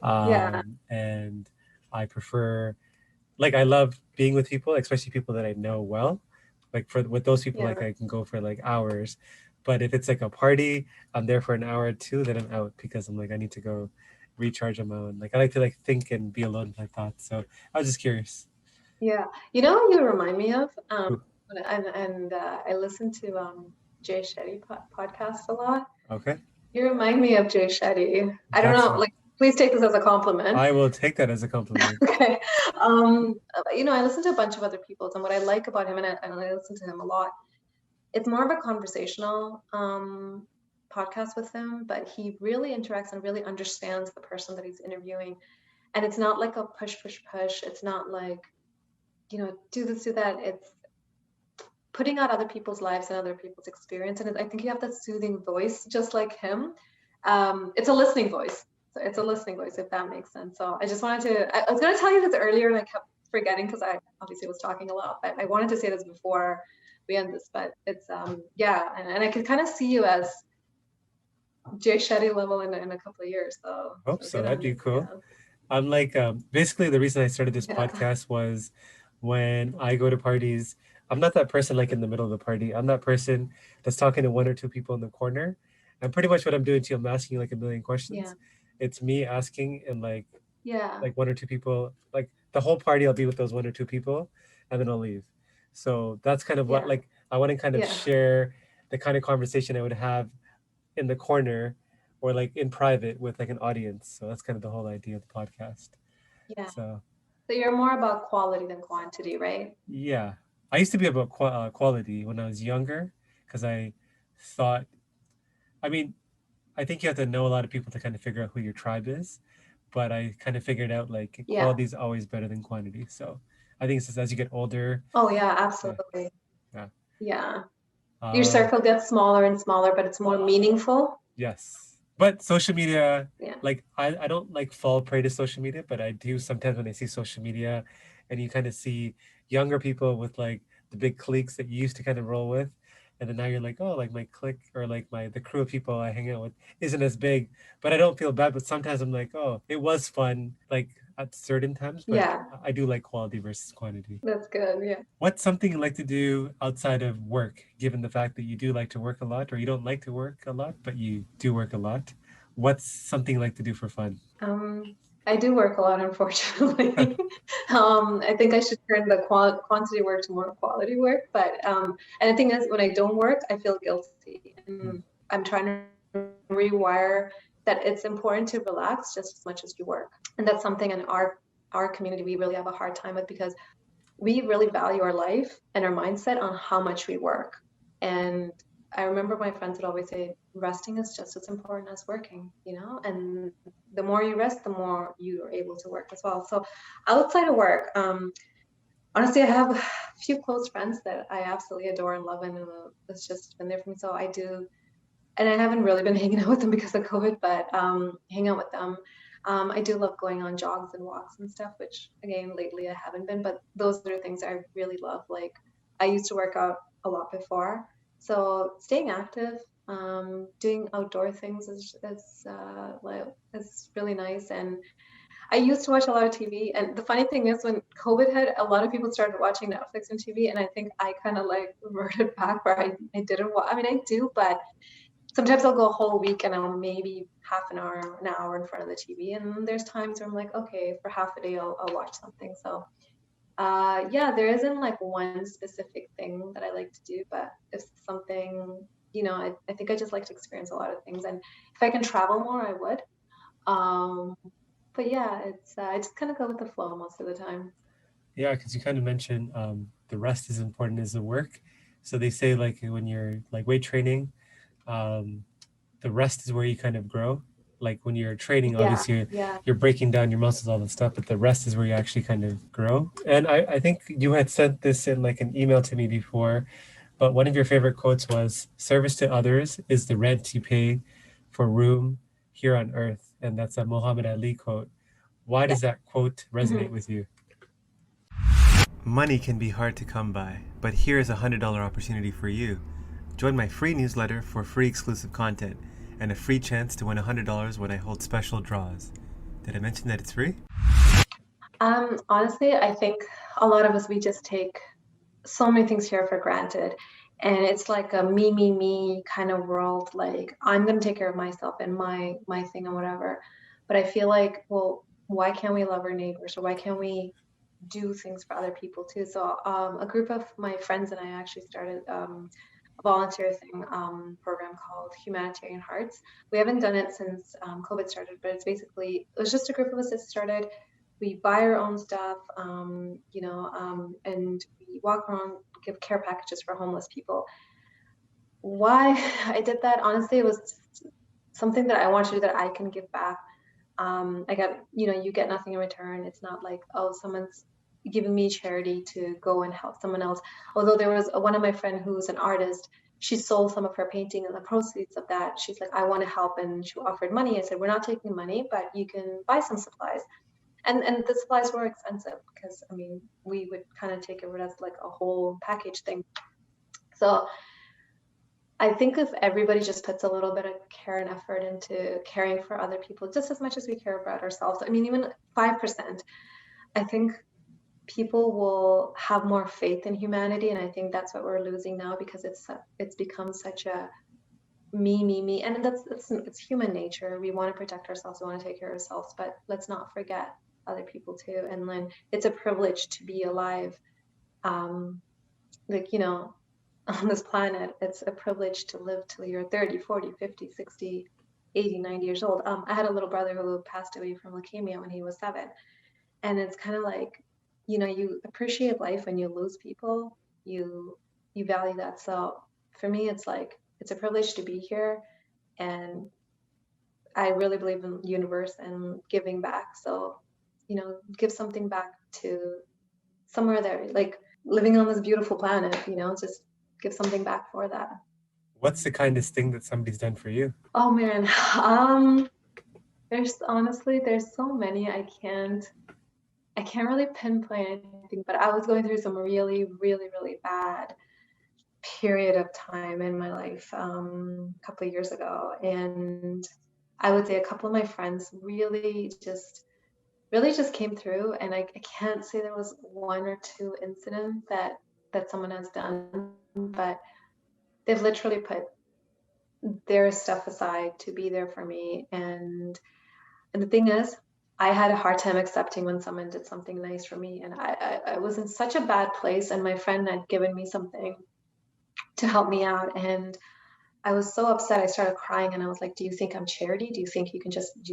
Yeah. and I prefer like I love being with people, especially people that I know well. Like for with those people, Yeah. like I can go for like hours, but if it's like a party, I'm there for an hour or two, then I'm out because I'm like I need to go recharge on my own. Like I like to like think and be alone with my thoughts. So I was just curious. Yeah. You know what you remind me of? Ooh, And I listened to Jay Shetty podcast a lot. Okay. You remind me of Jay Shetty. I don't That's know, like, please take this as a compliment. I will take that as a compliment. Okay. I listen to a bunch of other people's, and what I like about him, and I listen to him a lot, it's more of a conversational podcast with him, but he really interacts and really understands the person that he's interviewing. And it's not like a push. It's not like, do this, do that. It's putting out other people's lives and other people's experience. And I think you have that soothing voice, just like him. It's a listening voice. So it's a listening voice, if that makes sense. So I just wanted to, I was going to tell you this earlier and I kept forgetting because I obviously was talking a lot, but I wanted to say this before we end this, but it's, and I could kind of see you as Jay Shetty level in a couple of years. So hope so. That'd be cool. Yeah. I'm like, basically the reason I started this podcast was when I go to parties, I'm not that person like in the middle of the party. I'm that person that's talking to one or two people in the corner. And pretty much what I'm doing to you, I'm asking you like a million questions. Yeah. It's me asking and like like one or two people, like the whole party, I'll be with those one or two people and then I'll leave. So that's kind of what, like, I want to kind of share the kind of conversation I would have in the corner or like in private with like an audience. So that's kind of the whole idea of the podcast. Yeah. So you're more about quality than quantity, right? Yeah. I used to be about quality when I was younger because I thought, I mean, I think you have to know a lot of people to kind of figure out who your tribe is. But I kind of figured out like quality is always better than quantity. So I think it's just as you get older. Oh, yeah, absolutely. Yeah. Your circle gets smaller and smaller, but it's more meaningful. Yes. But social media, like I don't like fall prey to social media, but I do sometimes when I see social media and you kind of see younger people with like the big cliques that you used to kind of roll with. And then now you're like, oh, like my clique or like the crew of people I hang out with isn't as big, but I don't feel bad. But sometimes I'm like, oh, it was fun, like at certain times. But I do like quality versus quantity. That's good. Yeah. What's something you like to do outside of work, given the fact that you do like to work a lot, or you don't like to work a lot, but you do work a lot? What's something you like to do for fun? I do work a lot, unfortunately. I think I should turn the quantity work to more quality work. But and the thing is, when I don't work, I feel guilty. And I'm trying to rewire that it's important to relax just as much as you work. And that's something in our community we really have a hard time with because we really value our life and our mindset on how much we work. And I remember my friends would always say, resting is just as important as working, and the more you rest, the more you are able to work as well. So outside of work, honestly, I have a few close friends that I absolutely adore and love, and it's just been there for me. So I do, and I haven't really been hanging out with them because of COVID, but hang out with them. I do love going on jogs and walks and stuff, which again, lately I haven't been, but those are things I really love. Like I used to work out a lot before. So staying active, doing outdoor things is really nice. And I used to watch a lot of TV. And the funny thing is when COVID hit, a lot of people started watching Netflix and TV. And I think I kind of like reverted back where I didn't watch. I mean, I do, but sometimes I'll go a whole week and I'll maybe half an hour in front of the TV. And there's times where I'm like, okay, for half a day, I'll watch something. So there isn't like one specific thing that I like to do, but if something, I think I just like to experience a lot of things. And if I can travel more, I would. But yeah, it's I just kind of go with the flow most of the time. Yeah, because you kind of mentioned the rest is important as the work. So they say like when you're like weight training, the rest is where you kind of grow. Like when you're training, obviously you're breaking down your muscles, all that stuff, but the rest is where you actually kind of grow. And I think you had sent this in like an email to me before, but one of your favorite quotes was, service to others is the rent you pay for room here on earth. And that's a Muhammad Ali quote. Why does that quote resonate with you? Money can be hard to come by, but here's a $100 opportunity for you. Join my free newsletter for free exclusive content and a free chance to win $100 when I hold special draws. Did I mention that it's free? Honestly, I think a lot of us, we just take so many things here for granted. And it's like a me kind of world. Like I'm going to take care of myself and my thing and whatever. But I feel like, well, why can't we love our neighbors, or why can't we do things for other people too? So a group of my friends and I actually started volunteer thing program called Humanitarian Hearts. We haven't done it since COVID started, but it's basically, it was just a group of us that started. We buy our own stuff, and we walk around, give care packages for homeless people. Why I did that, honestly, it was something that I want to do that I can give back. I got, you get nothing in return. It's not like, oh, someone's giving me charity to go and help someone else. Although there was one of my friend who's an artist, she sold some of her painting, and the proceeds of that, she's like, I want to help, and she offered money. I said, we're not taking money, but you can buy some supplies. And the supplies were expensive because, I mean, we would kind of take it as like a whole package thing. So I think if everybody just puts a little bit of care and effort into caring for other people, just as much as we care about ourselves, I mean, even 5%, I think people will have more faith in humanity. And I think that's what we're losing now, because it's become such a me. And it's human nature. We want to protect ourselves. We want to take care of ourselves, but let's not forget other people too. And then it's a privilege to be alive. On this planet, it's a privilege to live till you're 30, 40, 50, 60, 80, 90 years old. I had a little brother who passed away from leukemia when he was 7. And it's kind of like, you appreciate life when you lose people, you value that. So for me, it's like, it's a privilege to be here. And I really believe in the universe and giving back. So, give something back to somewhere there, like living on this beautiful planet, just give something back for that. What's the kindest thing that somebody's done for you? Oh man, there's so many. I can't really pinpoint anything, but I was going through some really, really, really bad period of time in my life a couple of years ago, and I would say a couple of my friends really just came through, and I can't say there was one or two incidents that someone has done, but they've literally put their stuff aside to be there for me. And the thing is, I had a hard time accepting when someone did something nice for me, and I was in such a bad place, and my friend had given me something to help me out, and I was so upset. I started crying, and I was like, do you think I'm charity? Do you think you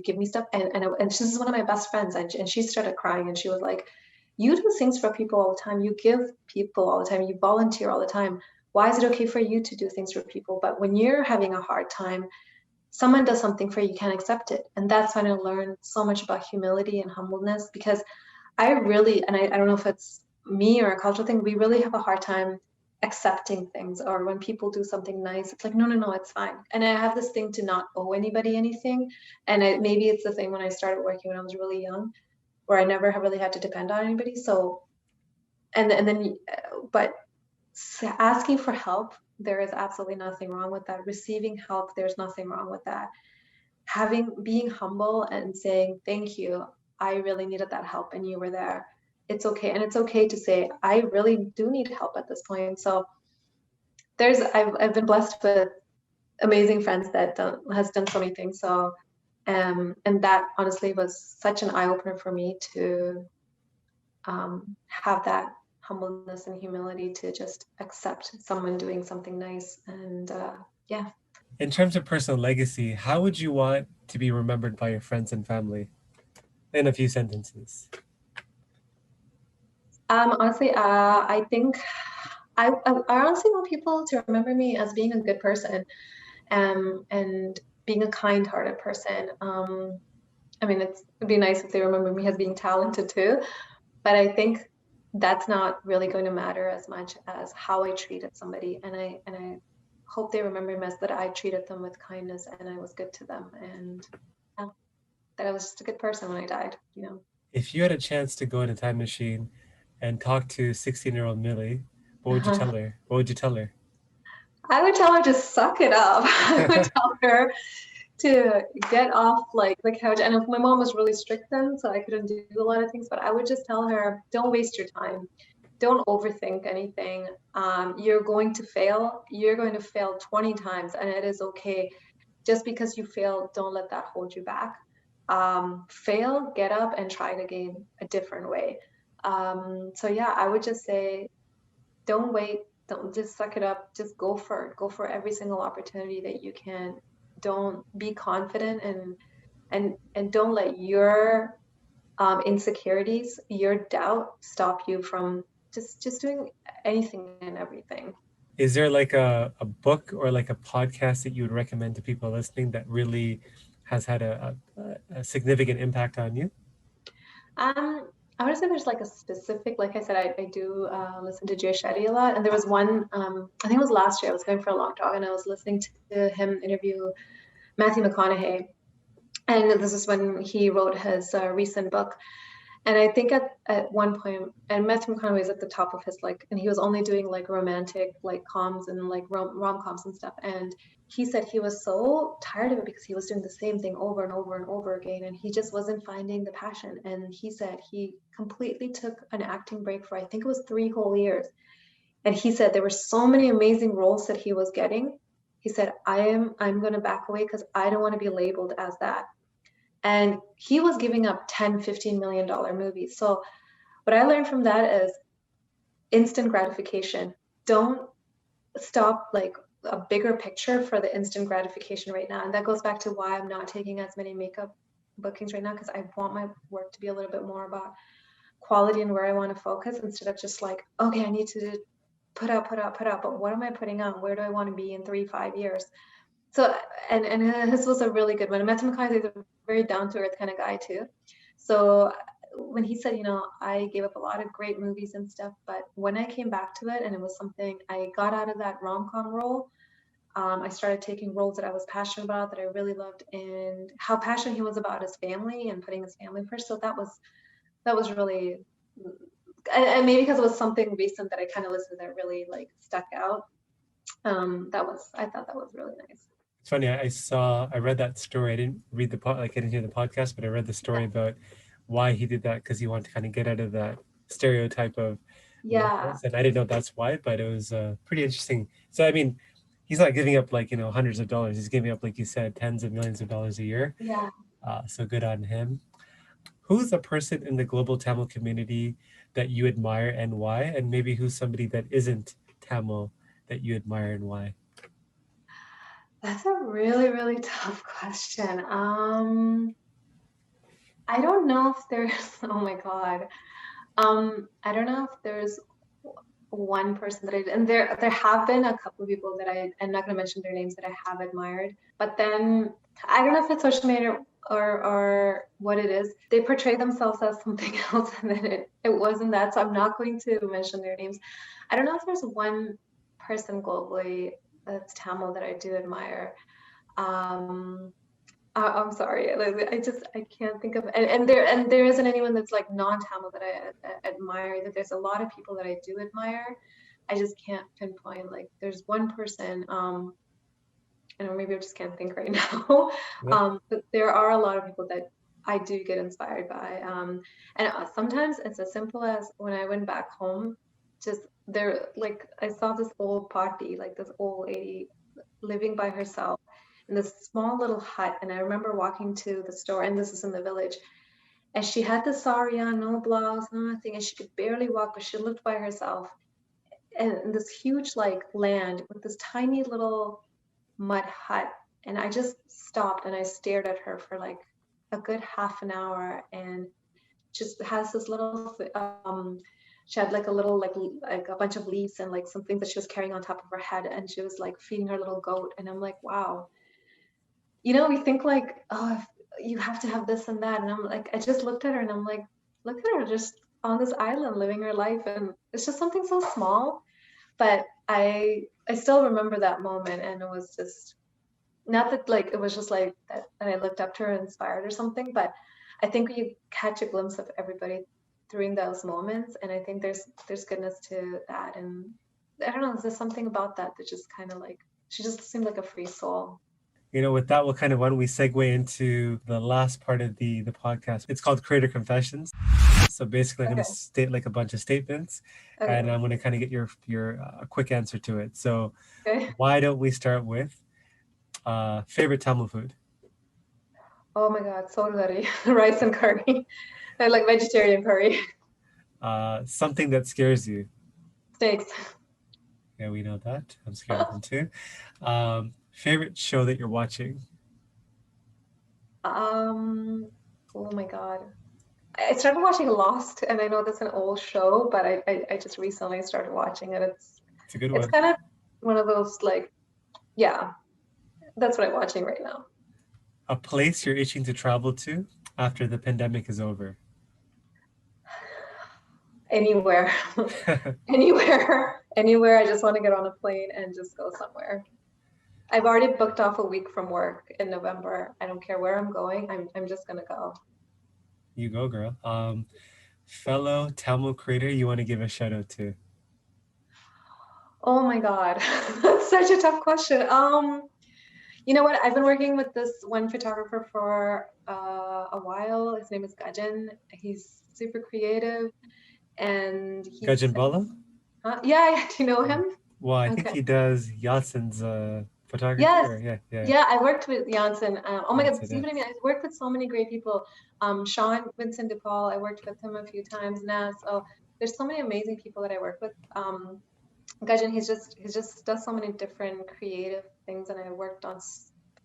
give me stuff? And this is one of my best friends, and she started crying, and she was like, you do things for people all the time. You give people all the time. You volunteer all the time. Why is it okay for you to do things for people? But when you're having a hard time, someone does something for you, you can't accept it. And that's when I learned so much about humility and humbleness, because I really, and I don't know if it's me or a cultural thing, we really have a hard time accepting things. Or when people do something nice, it's like, no, it's fine. And I have this thing to not owe anybody anything. And maybe it's the thing when I started working when I was really young, where I never have really had to depend on anybody. So, but asking for help, there is absolutely nothing wrong with that. Receiving help, there's nothing wrong with that. Being humble and saying, thank you, I really needed that help and you were there. It's okay. And it's okay to say, I really do need help at this point. So I've been blessed with amazing friends that has done so many things. So, and that honestly was such an eye opener for me to have that humbleness and humility to just accept someone doing something nice. And yeah. In terms of personal legacy, how would you want to be remembered by your friends and family? In a few sentences. Honestly, I think I honestly want people to remember me as being a good person, and being a kind-hearted person. I mean, it'd be nice if they remember me as being talented too, but I think that's not really going to matter as much as how I treated somebody. And I hope they remember me as that I treated them with kindness and I was good to them, and that I was just a good person when I died, If you had a chance to go in a time machine and talk to 16-year-old Milli, what would you tell her? What would you tell her? I would tell her to suck it up. I would tell her to get off like the couch. And if my mom was really strict then, so I couldn't do a lot of things, but I would just tell her, don't waste your time. Don't overthink anything. You're going to fail. You're going to fail 20 times, and it is okay. Just because you fail, don't let that hold you back. Fail, get up, and try it again a different way. So yeah, I would just say, don't wait don't just suck it up. Just go for it. Go for every single opportunity that you can. Don't be confident and don't let your insecurities, your doubt stop you from just doing anything and everything. Is there like a book or like a podcast that you would recommend to people listening that really has had a significant impact on you? I would say there's like a specific, like I said, I do listen to Jay Shetty a lot. And there was one, I think it was last year, I was going for a long jog and I was listening to him interview Matthew McConaughey. And this is when he wrote his recent book. And I think at one point, and Matthew McConaughey was at the top of his like, and he was only doing like romantic like coms and like rom-coms and stuff. And he said he was so tired of it because he was doing the same thing over and over and over again, and he just wasn't finding the passion. And he said he completely took an acting break for I think it was 3 whole years. And he said there were so many amazing roles that he was getting. He said, I'm going to back away because I don't want to be labeled as that. And he was giving up 10, $15 million movies. So what I learned from that is instant gratification. Don't stop like a bigger picture for the instant gratification right now. And that goes back to why I'm not taking as many makeup bookings right now, because I want my work to be a little bit more about quality and where I want to focus instead of just like, okay, I need to put out. But what am I putting out? Where do I want to be in 3-5 years? So, and this was a really good one. Matthew McConaughey is a very down-to-earth kind of guy too. So when he said, I gave up a lot of great movies and stuff, but when I came back to it and it was something I got out of that rom-com role, I started taking roles that I was passionate about, that I really loved, and how passionate he was about his family and putting his family first. So that was really, and maybe because it was something recent that I kind of listened that really like stuck out. I thought that was really nice. It's funny. I read that story. I didn't read I didn't hear the podcast, but I read the story about why he did that, because he wanted to kind of get out of that stereotype of roles. And I didn't know that's why, but it was pretty interesting. So I mean, he's not giving up like hundreds of dollars. He's giving up, like you said, tens of millions of dollars a year. Yeah. So good on him. Who's a person in the global Tamil community that you admire and why? And maybe who's somebody that isn't Tamil that you admire and why? That's a really, really tough question. I don't know if there's, oh my God. I don't know if there's one person that and there have been a couple of people that I'm not going to mention their names, that I have admired, but then I don't know if it's social media or what it is. They portray themselves as something else, and then it wasn't that. So I'm not going to mention their names. I don't know if there's one person globally that's Tamil that I do admire. I'm sorry, I can't think of, and there isn't anyone that's like non-Tamil that I admire. That there's a lot of people that I do admire. I just can't pinpoint, like there's one person, and maybe I just can't think right now. But there are a lot of people that I do get inspired by. And sometimes it's as simple as when I went back home, just there, like I saw this old party, like this old lady living by herself in this small little hut. And I remember walking to the store, and this is in the village, and she had the sari on, no blouse, no nothing, and she could barely walk, but she lived by herself. And in this huge like land with this tiny little mud hut. And I just stopped and I stared at her for like a good half an hour, and just has this little she had like a little like a bunch of leaves and like some things that she was carrying on top of her head, and she was like feeding her little goat. And I'm like, wow, we think like, oh, you have to have this and that, and I'm like, I just looked at her and I'm like, look at her just on this island living her life, and it's just something so small, but I still remember that moment. And it was just not that like it was just like that, and I looked up to her inspired or something, but I think you catch a glimpse of everybody during those moments, and I think there's goodness to that. And I don't know, there's something about that just kind of like, she just seemed like a free soul. With that, why don't we segue into the last part of the podcast? It's called Creator Confessions. So basically, I'm going to state like a bunch of statements, and I'm going to kind of get your quick answer to it. So why don't we start with favorite Tamil food? Oh my God, soul curry, rice and curry. I like vegetarian curry. Something that scares you? Steaks. Yeah, we know that. I'm scared of them too. Favorite show that you're watching? Oh my God. I started watching Lost, and I know that's an old show, but I just recently started watching it. It's a good It's one. kind of one of those like, yeah, that's what I'm watching right now. A place you're itching to travel to after the pandemic is over? Anywhere, anywhere, anywhere. I just want to get on a plane and just go somewhere. I've already booked off a week from work in November. I don't care where I'm going. I'm just gonna go. You go, girl. Fellow Tamil creator you want to give a shout out to? Oh my God, that's such a tough question. You know what? I've been working with this one photographer for a while. His name is Gajan. He's super creative, and Gajan Bala? yeah, yeah, do you know him? Well, I think Okay. he does Yatsen's photography, Yes. or yeah, Yeah, I worked with Janssen. Oh my God, Yatsen, see yeah. what I mean? I've worked with so many great people. Sean Vincent DePaul, I worked with him a few times now. So there's so many amazing people that I work with. Gajan, he just does so many different creative things, and I worked on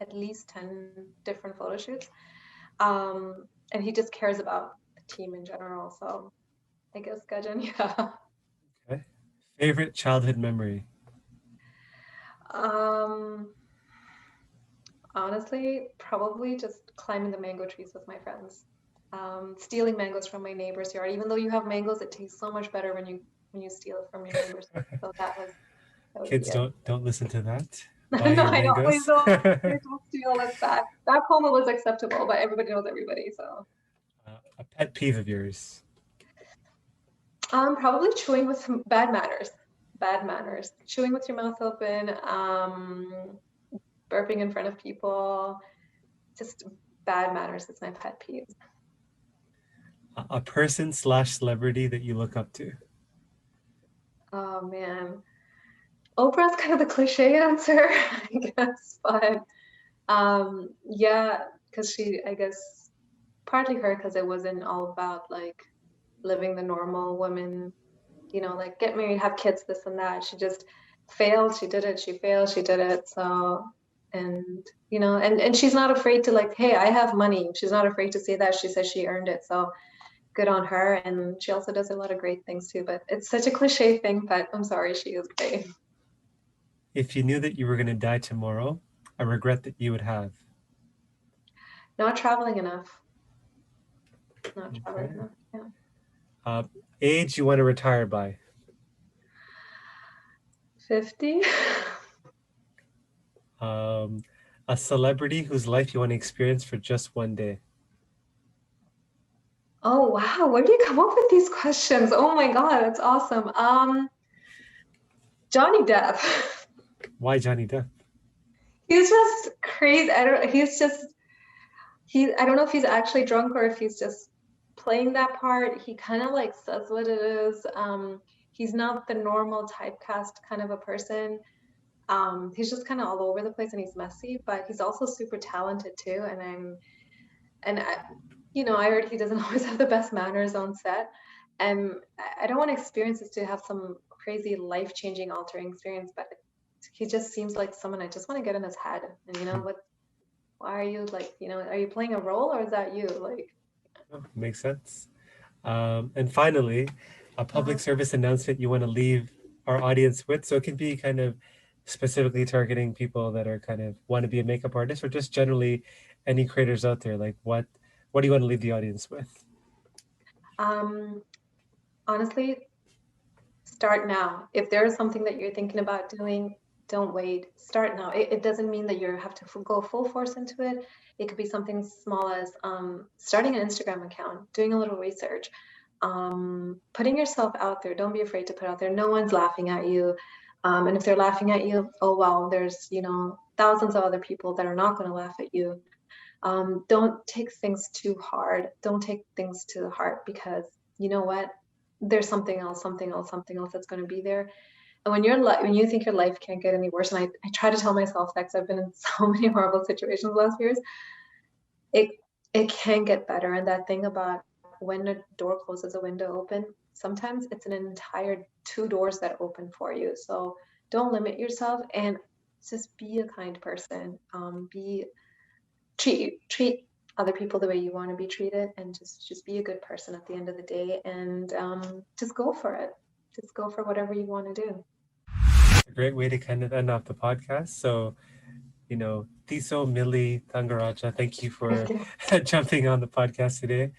at least 10 different photo shoots. And he just cares about the team in general. So I guess Gajan, yeah. Okay. Favorite childhood memory? Um, Honestly, probably just climbing the mango trees with my friends. Stealing mangoes from my neighbor's yard. Even though you have mangoes, it tastes so much better when you steal it from your neighbors. So that would be Kids it. don't listen to that. Buy No, your I know. mangoes. Please don't steal. That's bad. Back home it was acceptable, but everybody knows everybody. So A pet peeve of yours? probably chewing with some bad manners. Bad manners. Chewing with your mouth open, burping in front of people, just bad manners is my pet peeve. A person slash celebrity that you look up to? Oh man. Oprah's kind of the cliche answer, I guess, but yeah, because I guess, partly her, because it wasn't all about like living the normal woman, like get married, have kids, this and that. She just failed, she did it, she failed, she did it. So, and she's not afraid to like, hey, I have money. She's not afraid to say that. She says she earned it. So good on her. And she also does a lot of great things too. But it's such a cliche thing, but I'm sorry, she is great. If you knew that you were going to die tomorrow, a regret that you would have? Not traveling enough. Not traveling Okay. enough. Yeah. Uh, Age you want to retire by? 50. Um, a celebrity whose life you want to experience for just one day? Oh wow, where do you come up with these questions? Oh my God, that's awesome. Johnny Depp. Why Johnny Depp? He's just crazy. I don't know if he's actually drunk or if he's just playing that part. He kind of like says what it is. He's not the normal typecast kind of a person. He's just kind of all over the place and he's messy, but he's also super talented too. And I heard he doesn't always have the best manners on set. And I don't want experiences to have some crazy life-changing, altering experience, but he just seems like someone I just want to get in his head. And why are you like, are you playing a role or is that you? Like, Oh, makes sense. And finally, a public uh service announcement you want to leave our audience with. So it can be kind of specifically targeting people that are kind of want to be a makeup artist, or just generally any creators out there. Like what do you want to leave the audience with? um, honestly, start now. If there is something that you're thinking about doing, don't wait. Start now. It doesn't mean that you have to go full force into it. It could be something small as starting an Instagram account, doing a little research, putting yourself out there. Don't be afraid to put out there. No one's laughing at you. And if they're laughing at you, oh well, there's thousands of other people that are not going to laugh at you. Don't take things too hard. Don't take things to the heart, because you know what? There's something else, something else, something else that's going to be there. And when you think your life can't get any worse, and I try to tell myself that because I've been in so many horrible situations the last few years, it it can get better. And that thing about when a door closes, a window open, sometimes it's an entire two doors that open for you. So don't limit yourself, and just be a kind person. Treat other people the way you want to be treated, and just be a good person at the end of the day, and just go for it. Just go for whatever you want to do. A great way to kind of end off the podcast. So, Tiso Milli Thangarajah, thank you for jumping on the podcast today.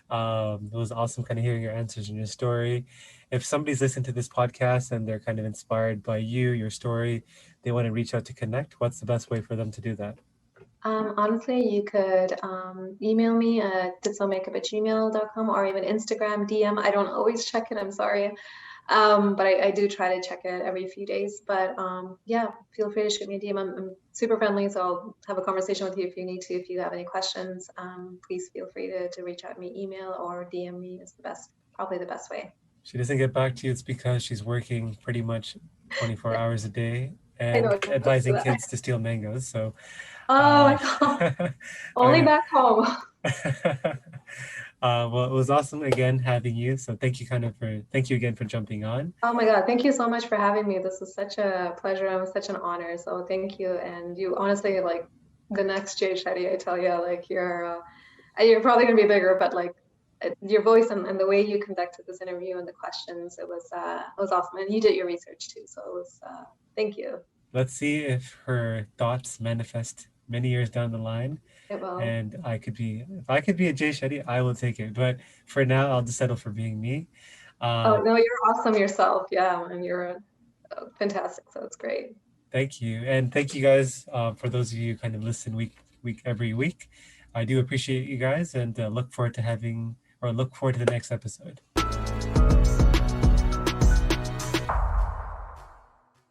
It was awesome kind of hearing your answers and your story. If somebody's listening to this podcast and they're kind of inspired by you, your story, they want to reach out to connect, what's the best way for them to do that? Honestly, you could email me at titsomakeup@gmail.com, or even Instagram DM. I don't always check it, I'm sorry. But I do try to check it every few days. But yeah, feel free to shoot me a DM. I'm super friendly, so I'll have a conversation with you if you need to. If you have any questions, please feel free to reach out to me. Email or DM me is probably the best way. She doesn't get back to you, it's because she's working pretty much 24 hours a day and advising kids to steal mangoes. So, my God. Only back home. Well, it was awesome again having you. So thank you again for jumping on. Oh my God, thank you so much for having me. This is such a pleasure and such an honor. So thank you. And you honestly, like the next Jay Shetty, I tell you, like you're probably gonna be bigger, but like your voice and the way you conducted this interview and the questions, it was awesome. And you did your research too. So it was, thank you. Let's see if her thoughts manifest many years down the line. It will. And if I could be a Jay Shetty, I will take it. But for now, I'll just settle for being me. Oh no, you're awesome yourself. Yeah, and you're fantastic. So it's great. Thank you, and thank you guys for those of you who kind of listen every week. I do appreciate you guys, and look forward to the next episode.